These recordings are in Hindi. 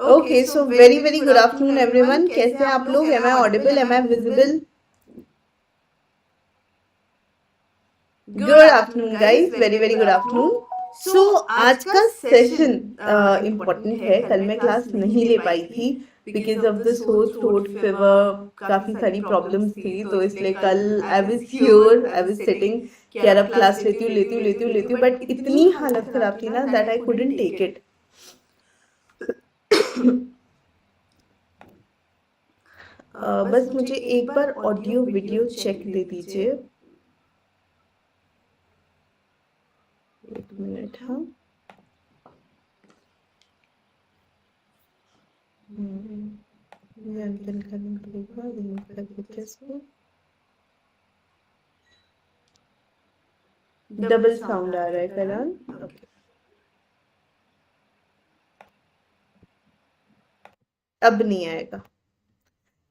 Okay, so very very good afternoon everyone. कैसे हैं आप लोग? Am I audible? Am I visible? Good afternoon guys, very very good afternoon. So आज का सेशन इम्पोर्टेंट है। कल मैं क्लास नहीं ले पाई थी because of the sore throat fever, काफी सारी प्रॉब्लम्स थी, तो इसलिए कल I was here, I was sitting कि यार अब क्लास लेती हूँ, बट इतनी हालत खराब थी ना that I couldn't take it. बस मुझे एक बार ऑडियो वीडियो चेक दे दीजिए। एक मिनट। हाँ, ये अनपिन करने पड़ेगा, रिमूव करके कैसे? डबल साउंड आ रहा है करण। ओके, अब नहीं आएगा।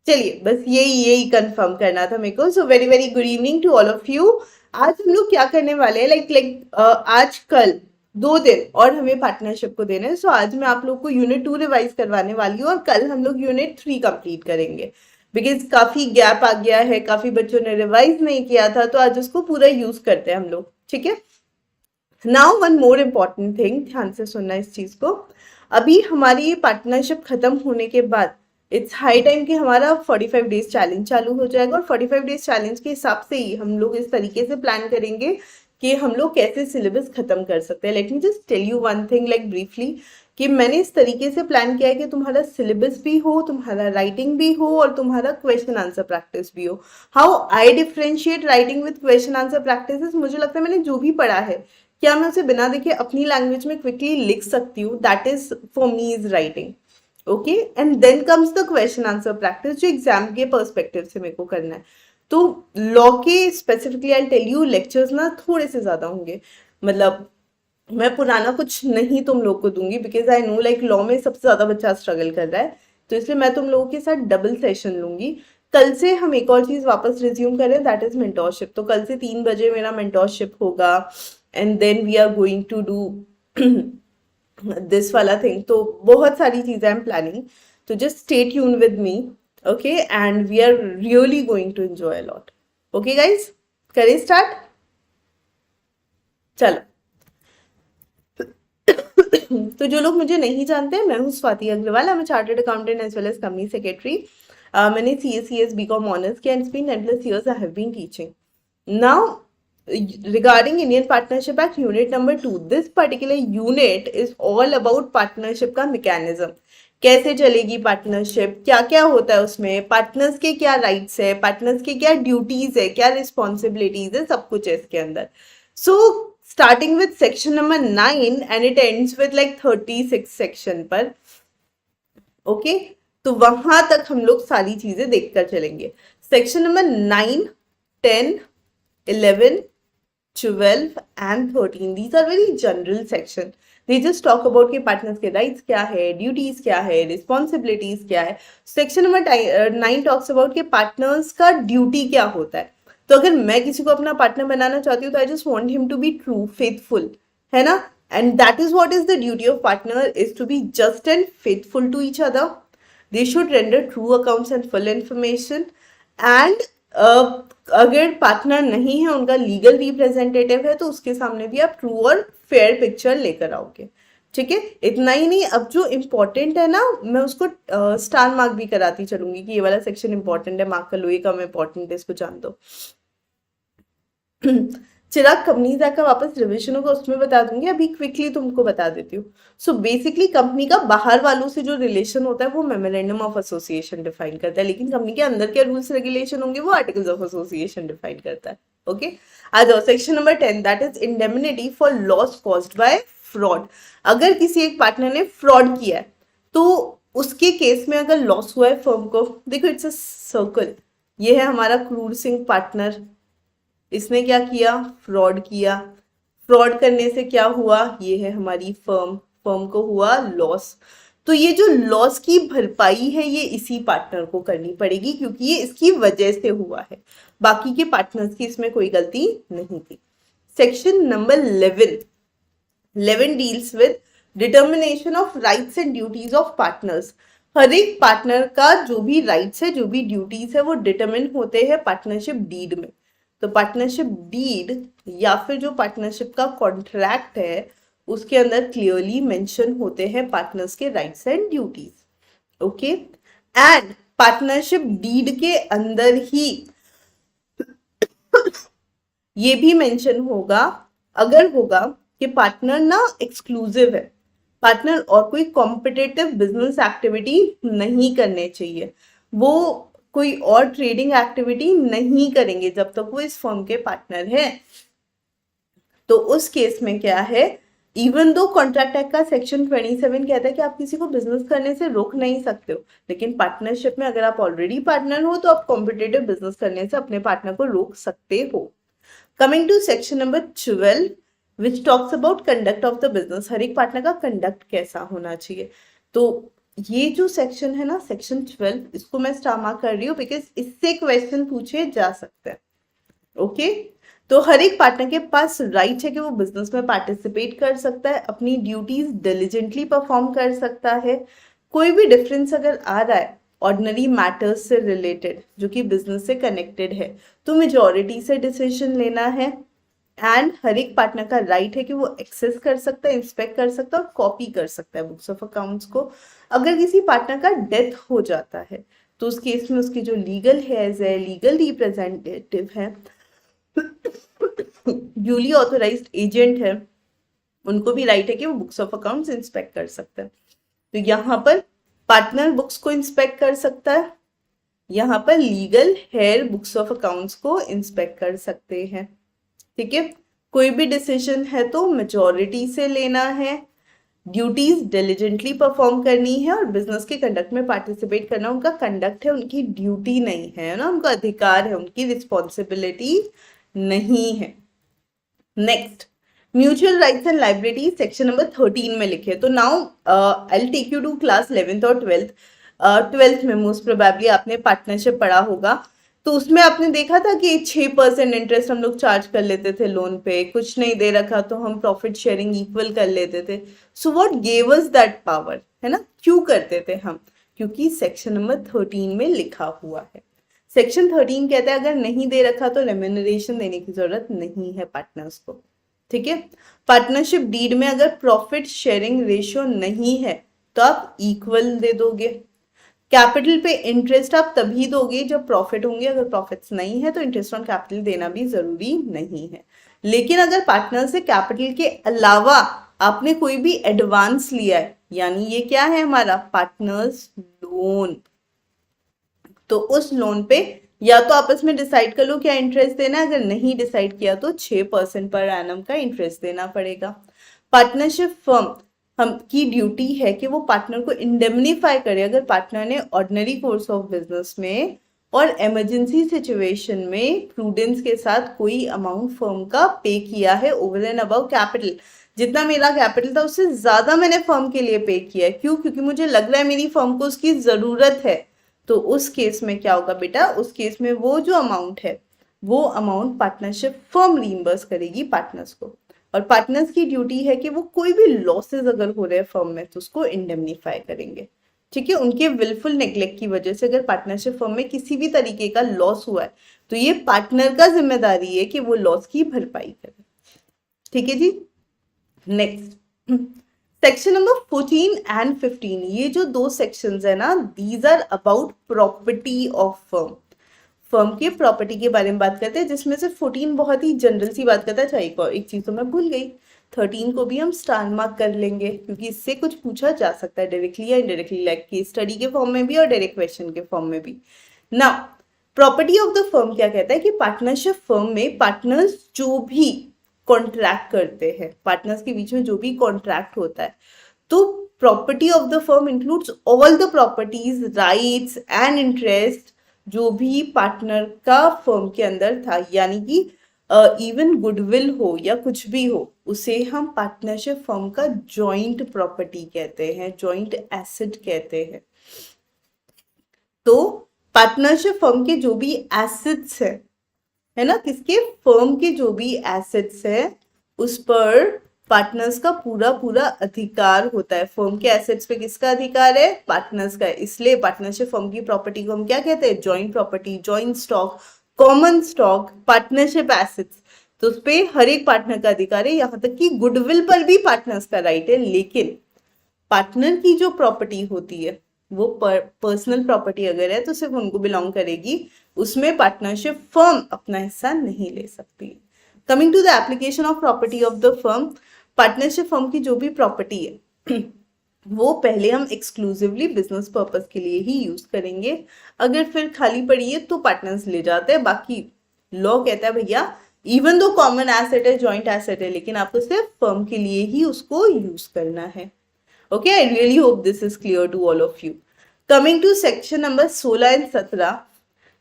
चलिए, बस यही कंफर्म करना था मेरे को। So very very good evening to all of you. आज हम लोग क्या करने वाले हैं, लाइक आज कल 2 दिन और हमें पार्टनरशिप को देना है। सो आज मैं आप लोग को यूनिट 2 रिवाइज करवाने वाली हूँ और कल हम लोग यूनिट 3 कंप्लीट करेंगे बिकॉज काफी गैप आ गया है, काफी बच्चों ने रिवाइज नहीं किया था, तो आज उसको पूरा यूज करते हैं हम लोग। ठीक है, now one more important thing, ध्यान से सुनना इस चीज को। अभी हमारी ये पार्टनरशिप खत्म होने के बाद इट्स हाई टाइम कि हमारा 45 डेज चैलेंज चालू हो जाएगा और 45 डेज चैलेंज के हिसाब से ही हम लोग इस तरीके से प्लान करेंगे कि हम लोग कैसे सिलेबस खत्म कर सकते हैं। Let me just tell you one thing like briefly कि मैंने इस तरीके से प्लान किया है कि तुम्हारा सिलेबस भी हो, तुम्हारा राइटिंग भी हो और तुम्हारा क्वेश्चन आंसर प्रैक्टिस भी हो। How I differentiate writing with question answer practice, मुझे लगता है मैंने जो भी पढ़ा है क्या मैं उसे बिना देखे अपनी लैंग्वेज में क्विकली लिख सकती हूँ, that is for me is writing. Okay, and then comes the question answer practice जो एग्जाम के पर्सपेक्टिव से मेरे को करना है। तो लॉ के specifically I tell you lectures ना थोड़े से ज्यादा होंगे, मतलब मैं पुराना कुछ नहीं तुम लोग को दूंगी because I know like law में सबसे ज्यादा बच्चा स्ट्रगल कर रहा है, तो इसलिए मैं तुम लोगों के साथ डबल सेशन लूंगी। कल से हम एक और चीज वापस रिज्यूम करें, दैट इज मेंटोरशिप। तो कल से 3 बजे मेरा मेंटोरशिप होगा and then we are going to do this वाला थिंग। तो बहुत सारी चीजें आई एम प्लानिंग, तो just stay tune with me, okay, and we are really going to enjoy a lot. Okay guys, करें स्टार्ट? चलो। तो जो लोग मुझे नहीं जानते, मैं हूँ Swati Agarwal, I am chartered accountant as well as company secretary. मैंने CA/CS BCom ऑनर्स किया and 10+ years I have been teaching. Now, regarding Indian Partnership Act Unit number 2, this particular unit is all about partnership का mechanism. कैसे चलेगी पार्टनरशिप, क्या क्या होता है उसमें, पार्टनर्स के क्या राइट्स है, पार्टनर्स के क्या ड्यूटीज है, क्या रिस्पॉन्सिबिलिटीज है, सब कुछ है इसके अंदर। सो starting with section number 9 and it ends with like 36 section पर। ओके, तो वहां तक हम लोग सारी चीजें देखकर चलेंगे। Section number 9, 10, 11, 12 and 13, these are very general section. They just talk about कि पार्टनर्स के राइट्स क्या है, ड्यूटीज क्या है, रिस्पॉन्सिबिलिटीज क्या है। सेक्शन नंबर 9 टॉक्स अबाउट कि पार्टनर्स का ड्यूटी क्या होता है। तो अगर मैं किसी को अपना पार्टनर बनाना चाहती हूँ तो I just want him to be true, faithful, है ना, and that is what is the duty of partner, is to be just and faithful to each other. They should render true accounts and full information and अगर पार्टनर नहीं है, उनका लीगल रिप्रेजेंटेटिव है, तो उसके सामने भी आप ट्रू और फेयर पिक्चर लेकर आओगे। ठीक है, इतना ही नहीं, अब जो इम्पोर्टेंट है ना मैं उसको स्टार मार्क भी कराती चलूंगी कि ये वाला सेक्शन इंपॉर्टेंट है, मार्क कर लो, ये कम इंपॉर्टेंट है, इसको जान दो। चिराग कंपनीज एक्ट का वापस रिविजन होगा उसमें बता दूंगी, अभी क्विकली तुमको बता देती हूँ। सो बेसिकली कंपनी का बाहर वालों से जो रिलेशन होता है वो मेमोरेंडम ऑफ एसोसिएशन डिफाइन करता है, लेकिन कंपनी के अंदर के रूल्स रेगुलेशन होंगे वो आर्टिकल्स ऑफ एसोसिएशन डिफाइन करता है। ओके, आ जाओ section number 10, that is indemnity for loss caused by fraud. अगर किसी एक पार्टनर ने फ्रॉड किया है तो उसके केस में अगर लॉस हुआ है फर्म को, देखो इट्स अ सर्कल, ये है हमारा क्रूर सिंह पार्टनर, इसने क्या किया, फ्रॉड किया, फ्रॉड करने से क्या हुआ, ये है हमारी फर्म, फर्म को हुआ लॉस। तो ये जो लॉस की भरपाई है ये इसी पार्टनर को करनी पड़ेगी क्योंकि ये इसकी वजह से हुआ है, बाकी के पार्टनर्स की इसमें कोई गलती नहीं थी। Section number 11 deals with determination of rights and duties of partners. हर एक पार्टनर का जो भी राइट्स है, जो भी ड्यूटीज है, वो डिटरमिन होते हैं पार्टनरशिप डीड में। तो पार्टनरशिप डीड या फिर जो पार्टनरशिप का कॉन्ट्रैक्ट है उसके अंदर क्लियरली मेंशन होते हैं पार्टनर्स के rights and duties. Okay, and partnership deed के अंदर ही ये भी मेंशन होगा, अगर होगा, कि पार्टनर ना एक्सक्लूसिव है, पार्टनर और कोई कॉम्पिटिटिव बिजनेस एक्टिविटी नहीं करने चाहिए, वो कोई और ट्रेडिंग एक्टिविटी नहीं करेंगे जब तक वो इस फर्म के पार्टनर है। तो उस केस में क्या है, इवन दो कॉन्ट्रैक्ट एक्ट का सेक्शन 27 कहता है कि आप किसी को बिजनेस करने से रोक नहीं सकते हो, लेकिन पार्टनरशिप में अगर आप ऑलरेडी पार्टनर हो तो आप कॉम्पिटिटिव बिजनेस करने से अपने पार्टनर को रोक सकते हो। Coming to section number 12 which talks about conduct of the business. हर एक पार्टनर का कंडक्ट कैसा होना चाहिए। तो ये जो सेक्शन है ना, सेक्शन 12, इसको मैं स्टार मार्क कर रही हूँ बिकॉज इससे क्वेश्चन पूछे जा सकते हैं। ओके, तो हर एक पार्टनर के पास राइट है कि वो बिजनेस में पार्टिसिपेट कर सकता है, अपनी ड्यूटीज डिलीजेंटली परफॉर्म कर सकता है। कोई भी डिफरेंस अगर आ रहा है ऑर्डिनरी मैटर्स से रिलेटेड जो कि बिजनेस से कनेक्टेड है, तो मेजॉरिटी से डिसीजन लेना है। एंड हर एक पार्टनर का राइट है कि वो एक्सेस कर सकता है, इंस्पेक्ट कर सकता है और कॉपी कर सकता है बुक्स ऑफ अकाउंट्स को। अगर किसी पार्टनर का डेथ हो जाता है तो उस केस में उसकी जो लीगल हेयर्स है, लीगल रिप्रेजेंटेटिव है, ड्यूली ऑथोराइज्ड एजेंट है, उनको भी राइट है कि वो बुक्स ऑफ अकाउंट्स इंस्पेक्ट कर सकते हैं। तो यहाँ पर पार्टनर बुक्स को इंस्पेक्ट कर सकता है, यहाँ पर legal heir books of accounts को इंस्पेक्ट कर सकते हैं। ठीक है, कोई भी डिसीजन है तो मेजॉरिटी से लेना है, ड्यूटीज डिलीजेंटली परफॉर्म करनी है और बिजनेस के कंडक्ट में पार्टिसिपेट करना उनका कंडक्ट है, उनकी ड्यूटी नहीं है ना, उनका अधिकार है, उनकी रिस्पॉन्सिबिलिटी नहीं है। Next, mutual rights and liability section number 13 में लिखे। तो now I will take you to class 11th और 12th। 12th में मोस्ट प्रोबेबली आपने पार्टनरशिप पढ़ा होगा, तो उसमें आपने देखा था कि 6% इंटरेस्ट हम लोग चार्ज कर लेते थे लोन पे, कुछ नहीं दे रखा तो हम प्रॉफिट शेयरिंग इक्वल कर लेते थे। So what gave us that power, है ना, क्यों करते थे हम, क्योंकि सेक्शन नंबर 13 में लिखा हुआ है। सेक्शन 13 कहता है अगर नहीं दे रखा तो रेम्यूनरेशन देने की जरूरत नहीं है पार्टनर्स को। ठीक है, पार्टनरशिप डीड में अगर प्रॉफिट शेयरिंग रेशियो नहीं है तो आप इक्वल दे दोगे। कैपिटल पे इंटरेस्ट आप तभी दोगे जब प्रॉफिट होंगे, अगर प्रॉफिट्स नहीं है तो इंटरेस्ट ऑन कैपिटल देना भी जरूरी नहीं है। लेकिन अगर पार्टनर से कैपिटल के अलावा आपने कोई भी एडवांस लिया है, यानी ये क्या है हमारा पार्टनर्स लोन, तो उस लोन पे या तो आपस में डिसाइड कर लो क्या इंटरेस्ट देना है, अगर नहीं डिसाइड किया तो 6% पर एनम का इंटरेस्ट देना पड़ेगा। पार्टनरशिप फर्म हम की ड्यूटी है कि वो पार्टनर को इंडेमनीफाई करे अगर पार्टनर ने ऑर्डिनरी कोर्स ऑफ बिजनेस में और इमरजेंसी सिचुएशन में प्रूडेंस के साथ कोई अमाउंट फर्म का पे किया है ओवर एंड अबव कैपिटल। जितना मेरा कैपिटल था उससे ज्यादा मैंने फर्म के लिए पे किया है, क्यों, क्योंकि मुझे लग रहा है मेरी फर्म को उसकी जरूरत है। तो उस केस में क्या होगा बेटा, उस केस में वो जो अमाउंट है वो अमाउंट पार्टनरशिप फर्म रीइंबर्स करेगी पार्टनर्स को। और पार्टनर्स की ड्यूटी है कि वो कोई भी लॉसेस अगर हो रहे हैं फर्म में तो उसको इंडेमनीफाई करेंगे। ठीक है, उनके विलफुल नेग्लेक्ट की वजह से अगर पार्टनरशिप फर्म में किसी भी तरीके का लॉस हुआ है तो ये पार्टनर का जिम्मेदारी है कि वो लॉस की भरपाई करे। ठीक है जी, नेक्स्ट सेक्शन नंबर 14 एंड 15, ये जो दो सेक्शंस है ना, these are about property of firm. Firm के प्रॉपर्टी के बारे में बात करते हैं, जिसमें से 14 बहुत ही जनरल सी बात करता है। अच्छा, एक चीज तो मैं भूल गई, 13 को भी हम स्टार मार्क कर लेंगे क्योंकि इससे कुछ पूछा जा सकता है डायरेक्टली या इनडायरेक्टली, लाइक केस स्टडी के फॉर्म में भी और डायरेक्ट क्वेश्चन के फॉर्म में भी ना। प्रॉपर्टी ऑफ द फर्म क्या कहता है कि पार्टनरशिप फर्म में पार्टनर्स जो भी कॉन्ट्रैक्ट करते हैं, पार्टनर्स के बीच में जो भी कॉन्ट्रैक्ट होता है, तो property of the firm includes all the properties, rights and interest जो भी पार्टनर का फर्म के अंदर था, यानी कि इवन गुडविल हो या कुछ भी हो, उसे हम पार्टनरशिप फर्म का जॉइंट प्रॉपर्टी कहते हैं, जॉइंट एसेट कहते हैं। तो पार्टनरशिप फर्म के जो भी एसेट्स है ना, किसके, फर्म के जो भी एसेट्स है उस पर पार्टनर्स का पूरा पूरा अधिकार होता है। फर्म के एसेट्स पे किसका अधिकार है? पार्टनर्स का है। इसलिए पार्टनरशिप फर्म की प्रॉपर्टी को हम क्या कहते हैं? Joint property, joint stock, common stock, partnership assets. तो उस पे हर एक पार्टनर का अधिकार है, यहाँ तक कि गुडविल पर भी पार्टनर्स का राइट है। लेकिन पार्टनर की जो प्रॉपर्टी होती है वो पर्सनल प्रॉपर्टी अगर है तो सिर्फ उनको बिलोंग करेगी, उसमें पार्टनरशिप फर्म अपना हिस्सा नहीं ले सकती। Coming to the application of property of the firm, partnership firm की जो भी प्रॉपर्टी है वो पहले हम एक्सक्लूसिवली बिजनेस पर्पस के लिए ही यूज करेंगे। अगर फिर खाली पड़ी है तो पार्टनर्स ले जाते हैं। बाकी लॉ कहता है भैया इवन दो कॉमन एसेट है, जॉइंट एसेट है, लेकिन आपको सिर्फ फर्म के लिए ही उसको यूज करना है। Okay, I really hope this is clear to all of you. Coming to section number 16 and 17,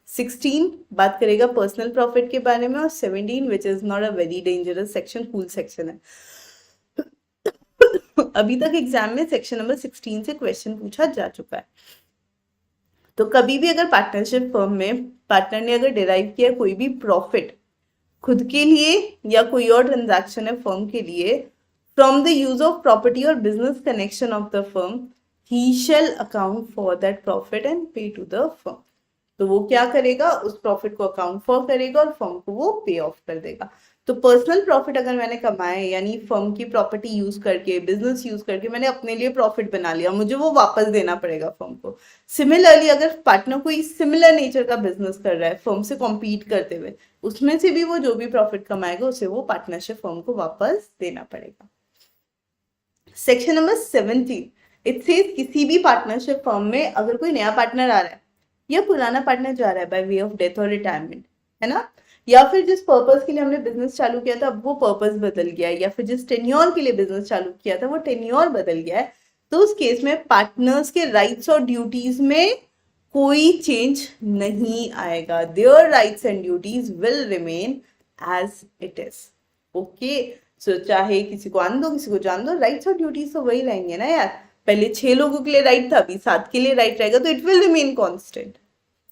16 बात करेगा पर्सनल प्रॉफिट के बारे में, और 17 which is not a very dangerous section, cool section है। अभी तक एग्जाम में सेक्शन नंबर 16 से क्वेश्चन पूछा जा चुका है। तो कभी भी अगर पार्टनरशिप फर्म में पार्टनर ने अगर डिराइव किया कोई भी प्रॉफिट खुद के लिए या कोई और ट्रांजैक्शन है फर्म के लिए, from the use of property और business connection of the firm, he shall account for that profit and pay to the firm. तो वो क्या करेगा? उस प्रॉफिट को अकाउंट फॉर करेगा और फर्म को वो पे ऑफ कर देगा। तो पर्सनल प्रॉफिट अगर मैंने कमाए, यानी फर्म की प्रॉपर्टी यूज करके, बिजनेस यूज करके मैंने अपने लिए प्रॉफिट बना लिया, मुझे वो वापस देना पड़ेगा फर्म को। सिमिलरली अगर पार्टनर कोई सिमिलर नेचर का बिजनेस कर रहा है फर्म से कॉम्पीट करते हुए, उसमें से भी वो जो भी प्रॉफिट कमाएगा उसे वो पार्टनरशिप फर्म को वापस देना पड़ेगा। सेक्शन नंबर 17, इट सेज किसी भी पार्टनरशिप फर्म में अगर कोई नया पार्टनर आ रहा है या पुराना पार्टनर जा रहा है बाय वे ऑफ डेथ और रिटायरमेंट, है ना, या फिर जिस पर्पस के लिए हमने बिजनेस चालू किया था अब वो पर्पस बदल गया है, या फिर जिस टेन्योर के लिए बिजनेस चालू किया था वो टेन्योर बदल गया है, तो उस केस में पार्टनर्स के राइट्स और ड्यूटीज में कोई चेंज नहीं आएगा। Their rights and duties will remain as it is. Okay, so चाहे किसी को आन दो किसी को जान दो, राइट्स और ड्यूटीज तो वही रहेंगे ना यार। पहले 6 लोगों के लिए राइट था, अभी 7 के लिए राइट रहेगा, तो it will remain constant.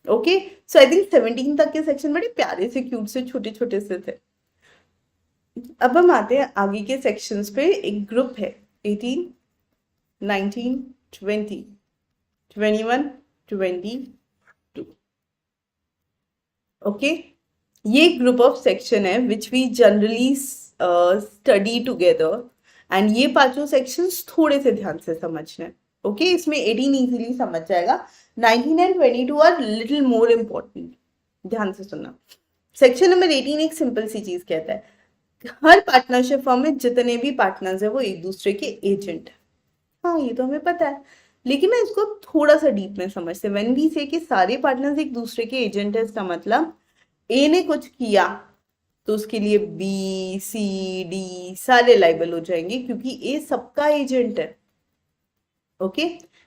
Okay, so I think 17 तक के सेक्शन बड़े प्यारे से, क्यूट से, छोटे छोटे से थे। अब हम आते हैं आगे के सेक्शंस पे। एक ग्रुप है 18, 19, 20, 21, 22। ओके, ये ग्रुप ऑफ सेक्शन है which we generally study together, and ये पांचों सेक्शंस थोड़े से ध्यान से समझने। ओके, इसमें 18 इजीली समझ जाएगा, 19 and 22 are little more important. ध्यान से सुनना। सेक्शन नंबर 18 एक सिंपल सी चीज कहता है, हर पार्टनरशिप फर्म में जितने भी पार्टनर्स है वो एक दूसरे के एजेंट है। हाँ, ये तो हमें पता है, लेकिन ना इसको थोड़ा सा डीप में समझते। व्हेन वी से कि सारे पार्टनर्स एक दूसरे के एजेंट है, इसका मतलब ए ने कुछ किया तो उसके लिए बी, सी, डी सारे लाइबल हो जाएंगे क्योंकि ए सबका एजेंट है। ओके,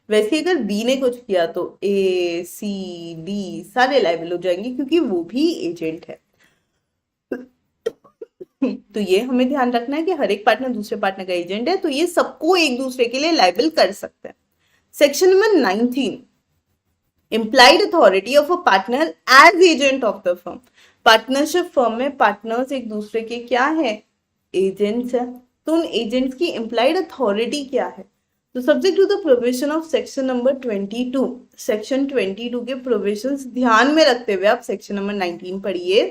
वैसे अगर बी ने कुछ किया तो ए, सी, डी सारे लाइबल हो जाएंगे क्योंकि वो भी एजेंट है। तो ये हमें ध्यान रखना है कि हर एक पार्टनर दूसरे पार्टनर का एजेंट है, तो ये सबको एक दूसरे के लिए लाइबल कर सकते हैं। Section number 19, implied authority of a partner as agent of the firm। Partnership firm में पार्टनर्स एक दूसरे के क्या है? एजेंट्स है। तो उन एजेंट्स की implied authority क्या है? तो subject to the provision of section number 22, section 22 के प्रोविजंस ध्यान में रखते हुए आप सेक्शन नंबर 19 पढ़िए।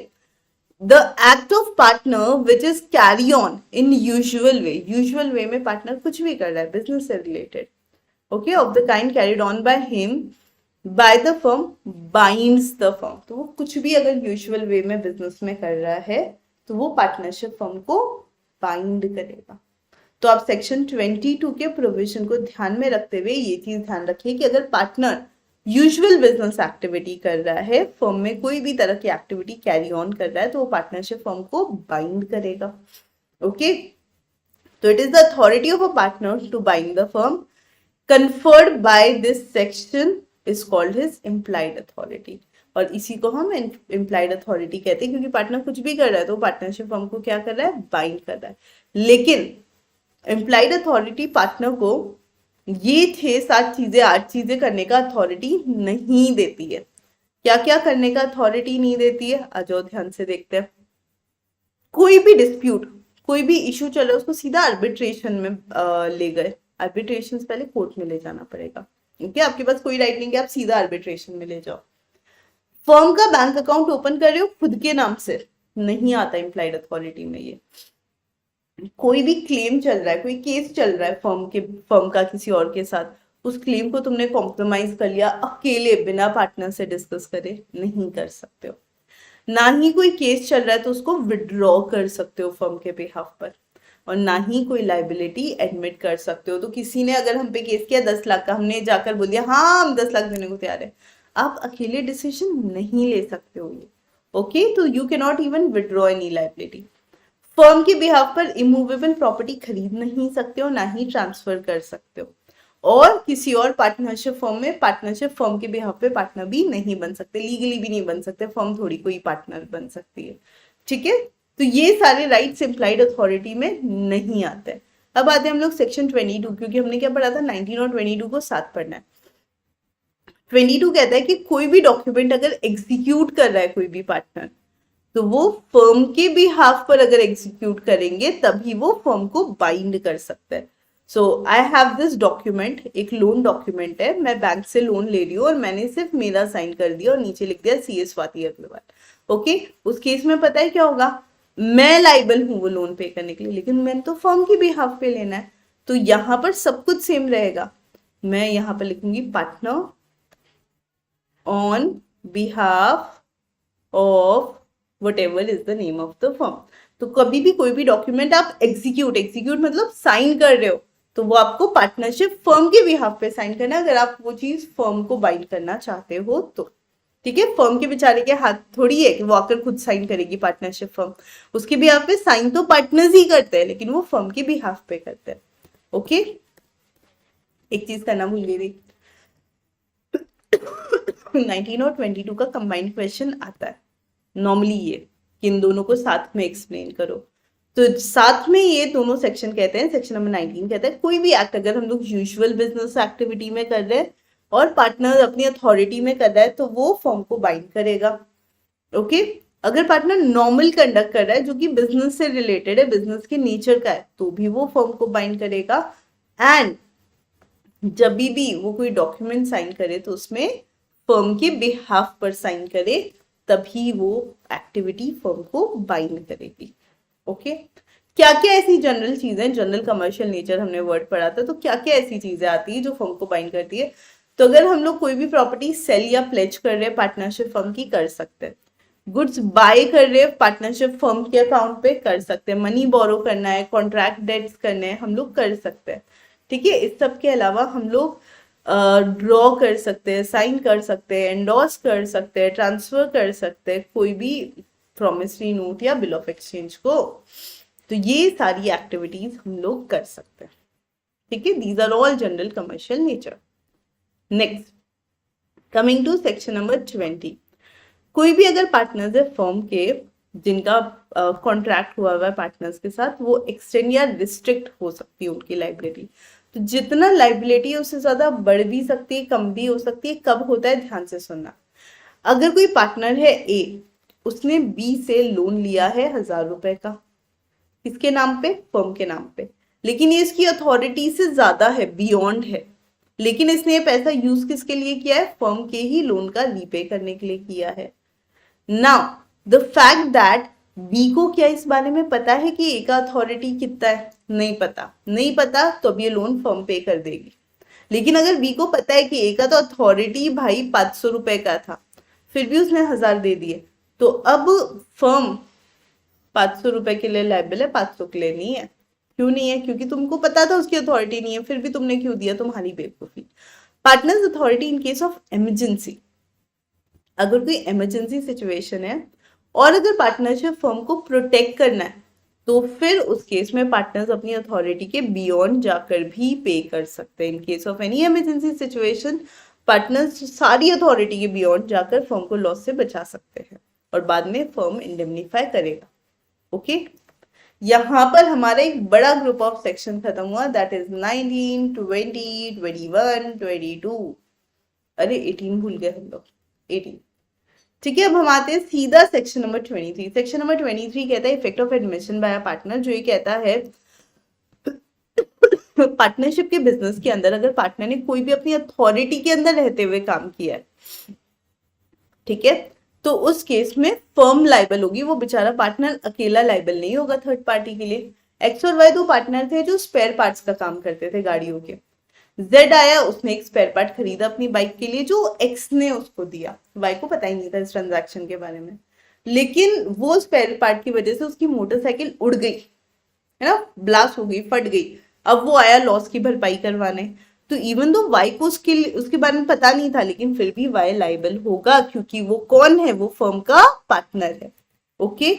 The act of partner which is carry on in usual way, usual way में पार्टनर कुछ भी कर रहा है बिजनेस से related, okay, of the kind carried on by him by the firm binds the firm. तो वो कुछ भी अगर यूजुअल वे में बिजनेस में कर रहा है तो वो पार्टनरशिप फर्म को बाइंड करेगा। तो आप सेक्शन 22 के प्रोविजन को ध्यान में रखते हुए ये चीज ध्यान रखिए कि अगर पार्टनर यूजुअल बिजनेस एक्टिविटी कर रहा है, फर्म में कोई भी तरह की एक्टिविटी कैरी ऑन कर रहा है, तो वो पार्टनरशिप फर्म को बाइंड करेगा। ओके, तो it is the authority of a partner to bind the firm conferred by this section is called his implied authority। और इसी को हम implied authority कहते हैं क्योंकि पार्टनर कुछ भी कर रहा है तो पार्टनरशिप फर्म को क्या कर रहा है? बाइंड कर रहा है। लेकिन implied authority पार्टनर को ये 6-7 चीजें 8 चीजें करने का अथॉरिटी नहीं देती है। क्या क्या करने का अथॉरिटी नहीं देती है? आ जाओ ध्यान से देखते हैं। कोई भी डिस्प्यूट, कोई भी इशू चले उसको सीधा आर्बिट्रेशन में ले गए, आर्बिट्रेशन से पहले कोर्ट में ले जाना पड़ेगा, क्योंकि आपके पास कोई राइट नहीं कि आप सीधा आर्बिट्रेशन में ले जाओ। फर्म का बैंक अकाउंट ओपन कर रहे हो खुद के नाम से, नहीं आता इम्प्लाइड अथॉरिटी में ये। कोई भी क्लेम चल रहा है, कोई केस चल रहा है फर्म का किसी और के साथ, उस क्लेम को तुमने कॉम्प्रोमाइज कर लिया अकेले बिना पार्टनर से डिस्कस करे, नहीं कर सकते हो। ना ही कोई केस चल रहा है तो उसको विड्रॉ कर सकते हो फर्म के बिहाफ पर, और ना ही कोई लाइबिलिटी एडमिट कर सकते हो। तो किसी ने अगर हम पे केस किया 10 लाख का, हमने जाकर बोल दिया हाँ हम 10 लाख देने को तैयार है, आप अकेले डिसीजन नहीं ले सकते हो ये। ओके, तो you can not even withdraw any liability. Firm के बिहाफ पर इमूवेबल प्रॉपर्टी खरीद नहीं सकते हो, ना ही ट्रांसफर कर सकते हो, और किसी और पार्टनरशिप फर्म में पार्टनरशिप फर्म के बिहाफ पे पार्टनर भी नहीं बन सकते, लीगली भी नहीं बन सकते, फर्म थोड़ी कोई पार्टनर बन सकती है। ठीक है, तो ये सारे राइट्स इम्प्लाइड अथॉरिटी में नहीं आते हैं। अब आते हैं हम लोग सेक्शन 22, क्योंकि हमने क्या पढ़ा था 19 और 22 को साथ पढ़ना है। 22 कहता है कि कोई भी डॉक्यूमेंट अगर एग्जीक्यूट कर रहा है कोई भी पार्टनर, तो वो फर्म के बिहाफ पर अगर एग्जीक्यूट करेंगे तभी वो फर्म को बाइंड कर सकता है। सो आई हैव दिस डॉक्यूमेंट, एक लोन डॉक्यूमेंट है, मैं बैंक से लोन ले रही हूँ और मैंने सिर्फ मेरा साइन कर दिया और नीचे लिख दिया CS स्वाति अग्रवाल। ओके, उस केस में पता है क्या होगा, मैं लाइबल हूँ वो लोन पे करने के लिए, लेकिन मैंने तो फर्म के बिहाफ पे लेना है, तो यहाँ पर सब कुछ सेम रहेगा। मैं यहाँ पर लिखूंगी partner on behalf of whatever is the name of the firm। तो कभी भी कोई भी डॉक्यूमेंट आप एग्जीक्यूट मतलब साइन कर रहे हो, तो वो आपको पार्टनरशिप फर्म के बिहाफ पे साइन करना है, अगर आप वो चीज फर्म को बाइंड करना चाहते हो तो। ठीक है, फर्म के बेचारे के हाथ थोड़ी है कि वो आकर खुद साइन करेगी पार्टनरशिप फर्म, उसके बिहाफ पे साइन तो पार्टनर्स ही करते हैं, लेकिन वो फर्म के बिहाफ पे करते हैं। ओके, एक चीज करना भूल गई थी 19 और 22 का कंबाइंड क्वेश्चन आता है नॉर्मली, ये कि इन दोनों को साथ में एक्सप्लेन करो। तो साथ में ये दोनों सेक्शन कहते हैं, सेक्शन नंबर 19 कहता है कोई भी एक्ट अगर हम लोग यूजुअल बिजनेस एक्टिविटी में कर रहे हैं और पार्टनर अपनी अथॉरिटी में कर रहा है तो वो फर्म को बाइंड करेगा। ओके, अगर पार्टनर नॉर्मल कंडक्ट कर रहा है जो कि बिजनेस से रिलेटेड है, बिजनेस के नेचर का है, तो भी वो फर्म को बाइंड करेगा। एंड जब भी वो कोई डॉक्यूमेंट साइन करे तो उसमें फर्म के बिहाफ पर साइन करे, तभी वो एक्टिविटी फर्म को बाइंड करेगी। ओके, क्या क्या ऐसी जनरल चीजें, जनरल कमर्शियल नेचर हमने वर्ड पढ़ा था, तो क्या क्या ऐसी चीजें आती है जो फर्म को बाइंड करती है। तो अगर हम लोग कोई भी प्रॉपर्टी सेल या प्लेज कर रहे हैं पार्टनरशिप फर्म की, कर सकते हैं। गुड्स बाय कर रहे हैं पार्टनरशिप फर्म के अकाउंट पे, कर सकते हैं। मनी बोरो करना है, कॉन्ट्रैक्ट डेट्स करने हैं, हम लोग कर सकते हैं। ठीक है, इस सब के अलावा हम लोग ड्रॉ कर सकते हैं, साइन कर सकते हैं, एंडोर्स कर सकते हैं, ट्रांसफर कर सकते हैं कोई भी प्रॉमिसरी नोट या बिल ऑफ एक्सचेंज को। तो ये सारी एक्टिविटीज हम लोग कर सकते हैं। ठीक है, these are all general commercial nature. Next, coming to section number 20, कोई भी अगर पार्टनर्स है फर्म के जिनका कॉन्ट्रैक्ट हुआ है पार्टनर्स के साथ, वो एक्सटेंड या रिस्ट्रिक्ट हो सकती है उनकी लाइबिलिटी। तो जितना लाइबिलिटी है उससे ज्यादा बढ़ भी सकती है, कम भी हो सकती है। कब होता है, ध्यान से सुनना। अगर कोई पार्टनर है ए, उसने बी से लोन लिया है 1000 रुपए का, किसके नाम पे, फर्म के नाम पे, लेकिन ये इसकी अथॉरिटी से ज्यादा है, बियॉन्ड है, लेकिन इसने ये पैसा यूज किसके लिए किया है, फर्म के ही लोन का रीपे करने के लिए किया है। Now the fact that B को क्या इस बारे में पता है कि ए का अथॉरिटी कितना है, नहीं पता तो अब ये लोन फर्म पे कर देगी। लेकिन अगर बी को पता है कि ए का तो अथॉरिटी भाई 500 रुपए का था, फिर भी उसने 1000 दे दिए, तो अब फर्म 500 रुपए के लिए लायबल है, 500 के लिए नहीं है। क्यों नहीं है, क्योंकि तुमको पता था उसकी अथॉरिटी नहीं है, फिर भी तुमने क्यों दिया, तुम्हारी बेवकूफी। Partners authority in case of emergency, अगर कोई इमरजेंसी सिचुएशन है और अगर पार्टनरशिप फर्म को प्रोटेक्ट करना है, तो फिर उस केस में पार्टनर्स अपनी अथॉरिटी के बियॉन्ड जाकर भी पे कर सकते हैं। In case of any emergency situation, partners सारी अथॉरिटी के बियॉन्ड जाकर फर्म को लॉस से बचा सकते हैं और बाद में फर्म इंडेमनीफाई करेगा। ओके, यहाँ पर हमारा एक बड़ा ग्रुप ऑफ सेक्शन खत्म हुआ, दैट इज 19, 20, 21, 22, अरे 18 भूल गए हम लोग, 18। ठीक है, अब हम आते हैं सीधा सेक्शन नंबर 23। सेक्शन नंबर 23 कहता है effect of admission by a partner, जो ये कहता है पार्टनरशिप के बिजनेस के अंदर अगर पार्टनर ने कोई भी अपनी अथॉरिटी के अंदर रहते हुए काम किया है, ठीक है, तो उस केस में फर्म लाइबल होगी। वो बेचारा पार्टनर अकेला लाइबल नहीं होगा थर्ड पार्टी के लिए। एक्स और वाई दो पार्टनर थे जो स्पेयर पार्ट्स का काम करते थे गाड़ियों के। जेड आया, उसने एक स्पेयर पार्ट खरीदा अपनी बाइक के लिए जो एक्स ने उसको दिया। वाई को पता ही नहीं था इस ट्रांजैक्शन के बारे में, लेकिन वो स्पेयर पार्ट की वजह से उसकी मोटरसाइकिल उड़ गई, है ना, ब्लास्ट हो गई, फट गई। अब वो आया लॉस की भरपाई करवाने। तो इवन दो वाई को उसके बारे में पता नहीं था, लेकिन फिर भी वाई लाइबल होगा, क्योंकि वो कौन है, वो फर्म का पार्टनर है। Okay,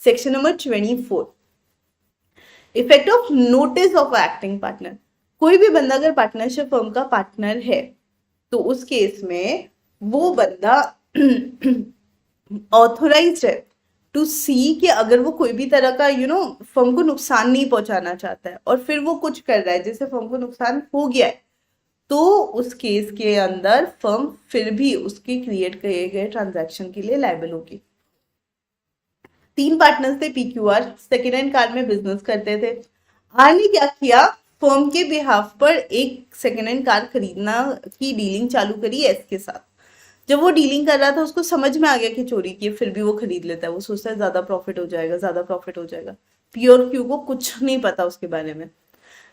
section number 24, effect of notice of acting partner. कोई भी बंदा अगर पार्टनरशिप फर्म का पार्टनर है, तो उस केस में वो बंदा ऑथोराइज्ड है टू सी कि अगर वो कोई भी तरह का फर्म को नुकसान नहीं पहुंचाना चाहता है और फिर वो कुछ कर रहा है जिससे फर्म को नुकसान हो गया है, तो उस केस के अंदर फर्म फिर भी उसके क्रिएट किए गए ट्रांजैक्शन के लिए लायबल होगी। 3 पार्टनर्स थे पीक्यूआर, सेकेंड हैंड कार में बिजनेस करते थे। आर ने क्या किया, फर्म के बिहाफ पर एक सेकेंड हैंड कार खरीदना की डीलिंग चालू करी एस के साथ। जब वो डीलिंग कर रहा था उसको समझ में आ गया कि चोरी की, फिर भी वो खरीद लेता है। वो सोचता है ज्यादा प्रॉफिट हो जाएगा, ज्यादा प्रॉफिट हो जाएगा। प्योर क्यू को कुछ नहीं पता उसके बारे में।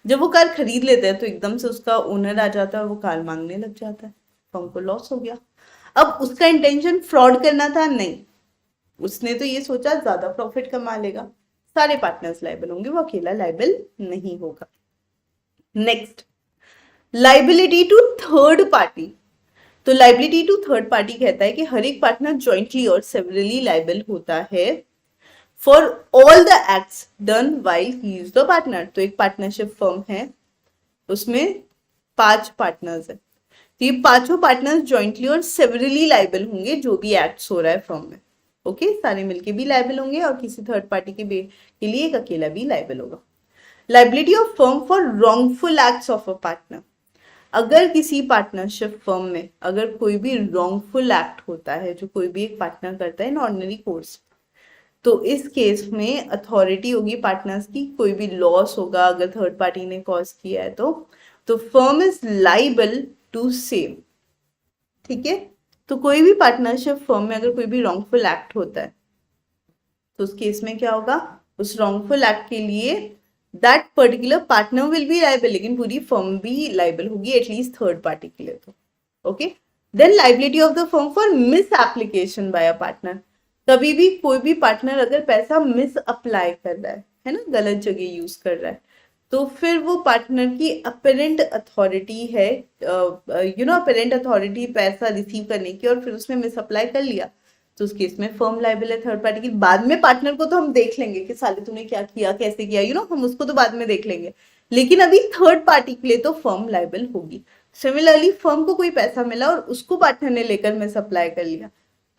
जब वो कार खरीद लेते हैं तो एकदम से उसका ओनर आ जाता है और वो कार मांगने लग जाता है। फर्म को लॉस हो गया। अब उसका इंटेंशन फ्रॉड करना था? नहीं, उसने तो ये सोचा ज्यादा प्रॉफिट कमा लेगा। सारे पार्टनर्स लायबल होंगे, वो अकेला लायबल नहीं होगा। Next, liability to third party. तो लाइबिलिटी टू थर्ड पार्टी कहता है कि हर एक पार्टनर ज्वाइंटली और सेवरली लाइबल होता है for all the acts done while he is the partner. तो एक पार्टनरशिप फर्म है, उसमें 5 पार्टनर्स है, तो ये पांचों पार्टनर्स ज्वाइंटली और सेवरली लाइबल होंगे जो भी एक्ट्स हो रहा है फर्म में। ओके, सारे मिलके भी लाइबल होंगे और किसी थर्ड पार्टी के लिए एक अकेला भी लाइबल होगा। Liability of firm for wrongful acts of a partner. अगर किसी पार्टनरशिप फर्म में अगर कोई भी रॉन्गफुल एक्ट होता है जो कोई भी एक पार्टनर करता है इन ऑर्डिनरी कोर्स, तो इस केस में अथॉरिटी होगी पार्टनर्स की। कोई भी लॉस होगा अगर थर्ड पार्टी ने कॉज किया है तो firm is liable to save. ठीक है, तो कोई भी पार्टनरशिप फर्म में अगर कोई भी रॉन्गफुल एक्ट होता है तो उस केस में क्या होगा, उस रॉन्गफुल एक्ट के लिए that particular partner will be liable, लेकिन पूरी फर्म भी लाइबल होगी एटलीस्ट थर्ड पार्टी के लिए। तो okay, then liability of the firm for misapplication by a partner. कभी भी कोई भी पार्टनर अगर पैसा मिस अप्लाई कर रहा है ना, गलत जगह यूज कर रहा है, तो फिर वो पार्टनर की अपेरेंट अथॉरिटी है, अपेरेंट अथॉरिटी पैसा रिसीव करने की, और फिर उसने मिस अप्लाई कर लिया, तो उस केस में फर्म लाइबल है थर्ड पार्टी की। बाद में पार्टनर को तो हम देख लेंगे कि साले तूने क्या किया, कैसे किया, हम उसको तो बाद में देख लेंगे, लेकिन अभी थर्ड पार्टी के लिए तो फर्म लाइबल होगी। सिमिलरली फर्म को कोई पैसा मिला और उसको पार्टनर ने लेकर मिस अप्लाई कर लिया,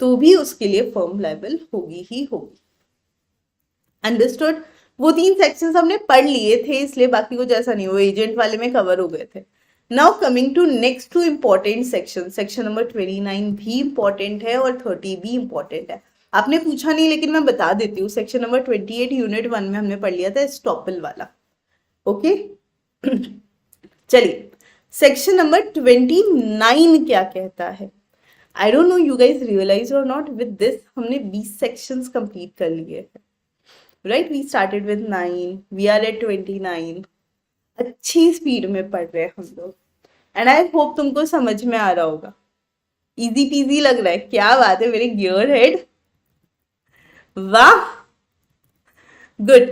तो भी उसके लिए फर्म लाइबल होगी ही होगी। अंडरस्टूड? वो 3 सेक्शंस हमने पढ़ लिए थे, इसलिए बाकी कुछ ऐसा नहीं, वो एजेंट वाले में कवर हो गए थे। Now coming to next 2 important section. Section number 29 भी इंपॉर्टेंट है और 30 भी इंपॉर्टेंट है। आपने पूछा नहीं लेकिन मैं बता देती हूँ। सेक्शन नंबर 28 यूनिट 1 में हमने पढ़ लिया था स्टॉपल वाला। ओके चलिए, सेक्शन नंबर 29 क्या कहता है? I don't know you guys realise और नॉट, विद दिस हमने 20 सेक्शंस कंप्लीट कर लिए हैं। Right, we started with 9, we are at 29। अच्छी स्पीड में पढ़ रहे हैं हम लोग, एंड आई होप तुमको समझ में आ रहा होगा। इजी पीजी लग रहा है? क्या बात है मेरे गियर हेड, वाह, गुड।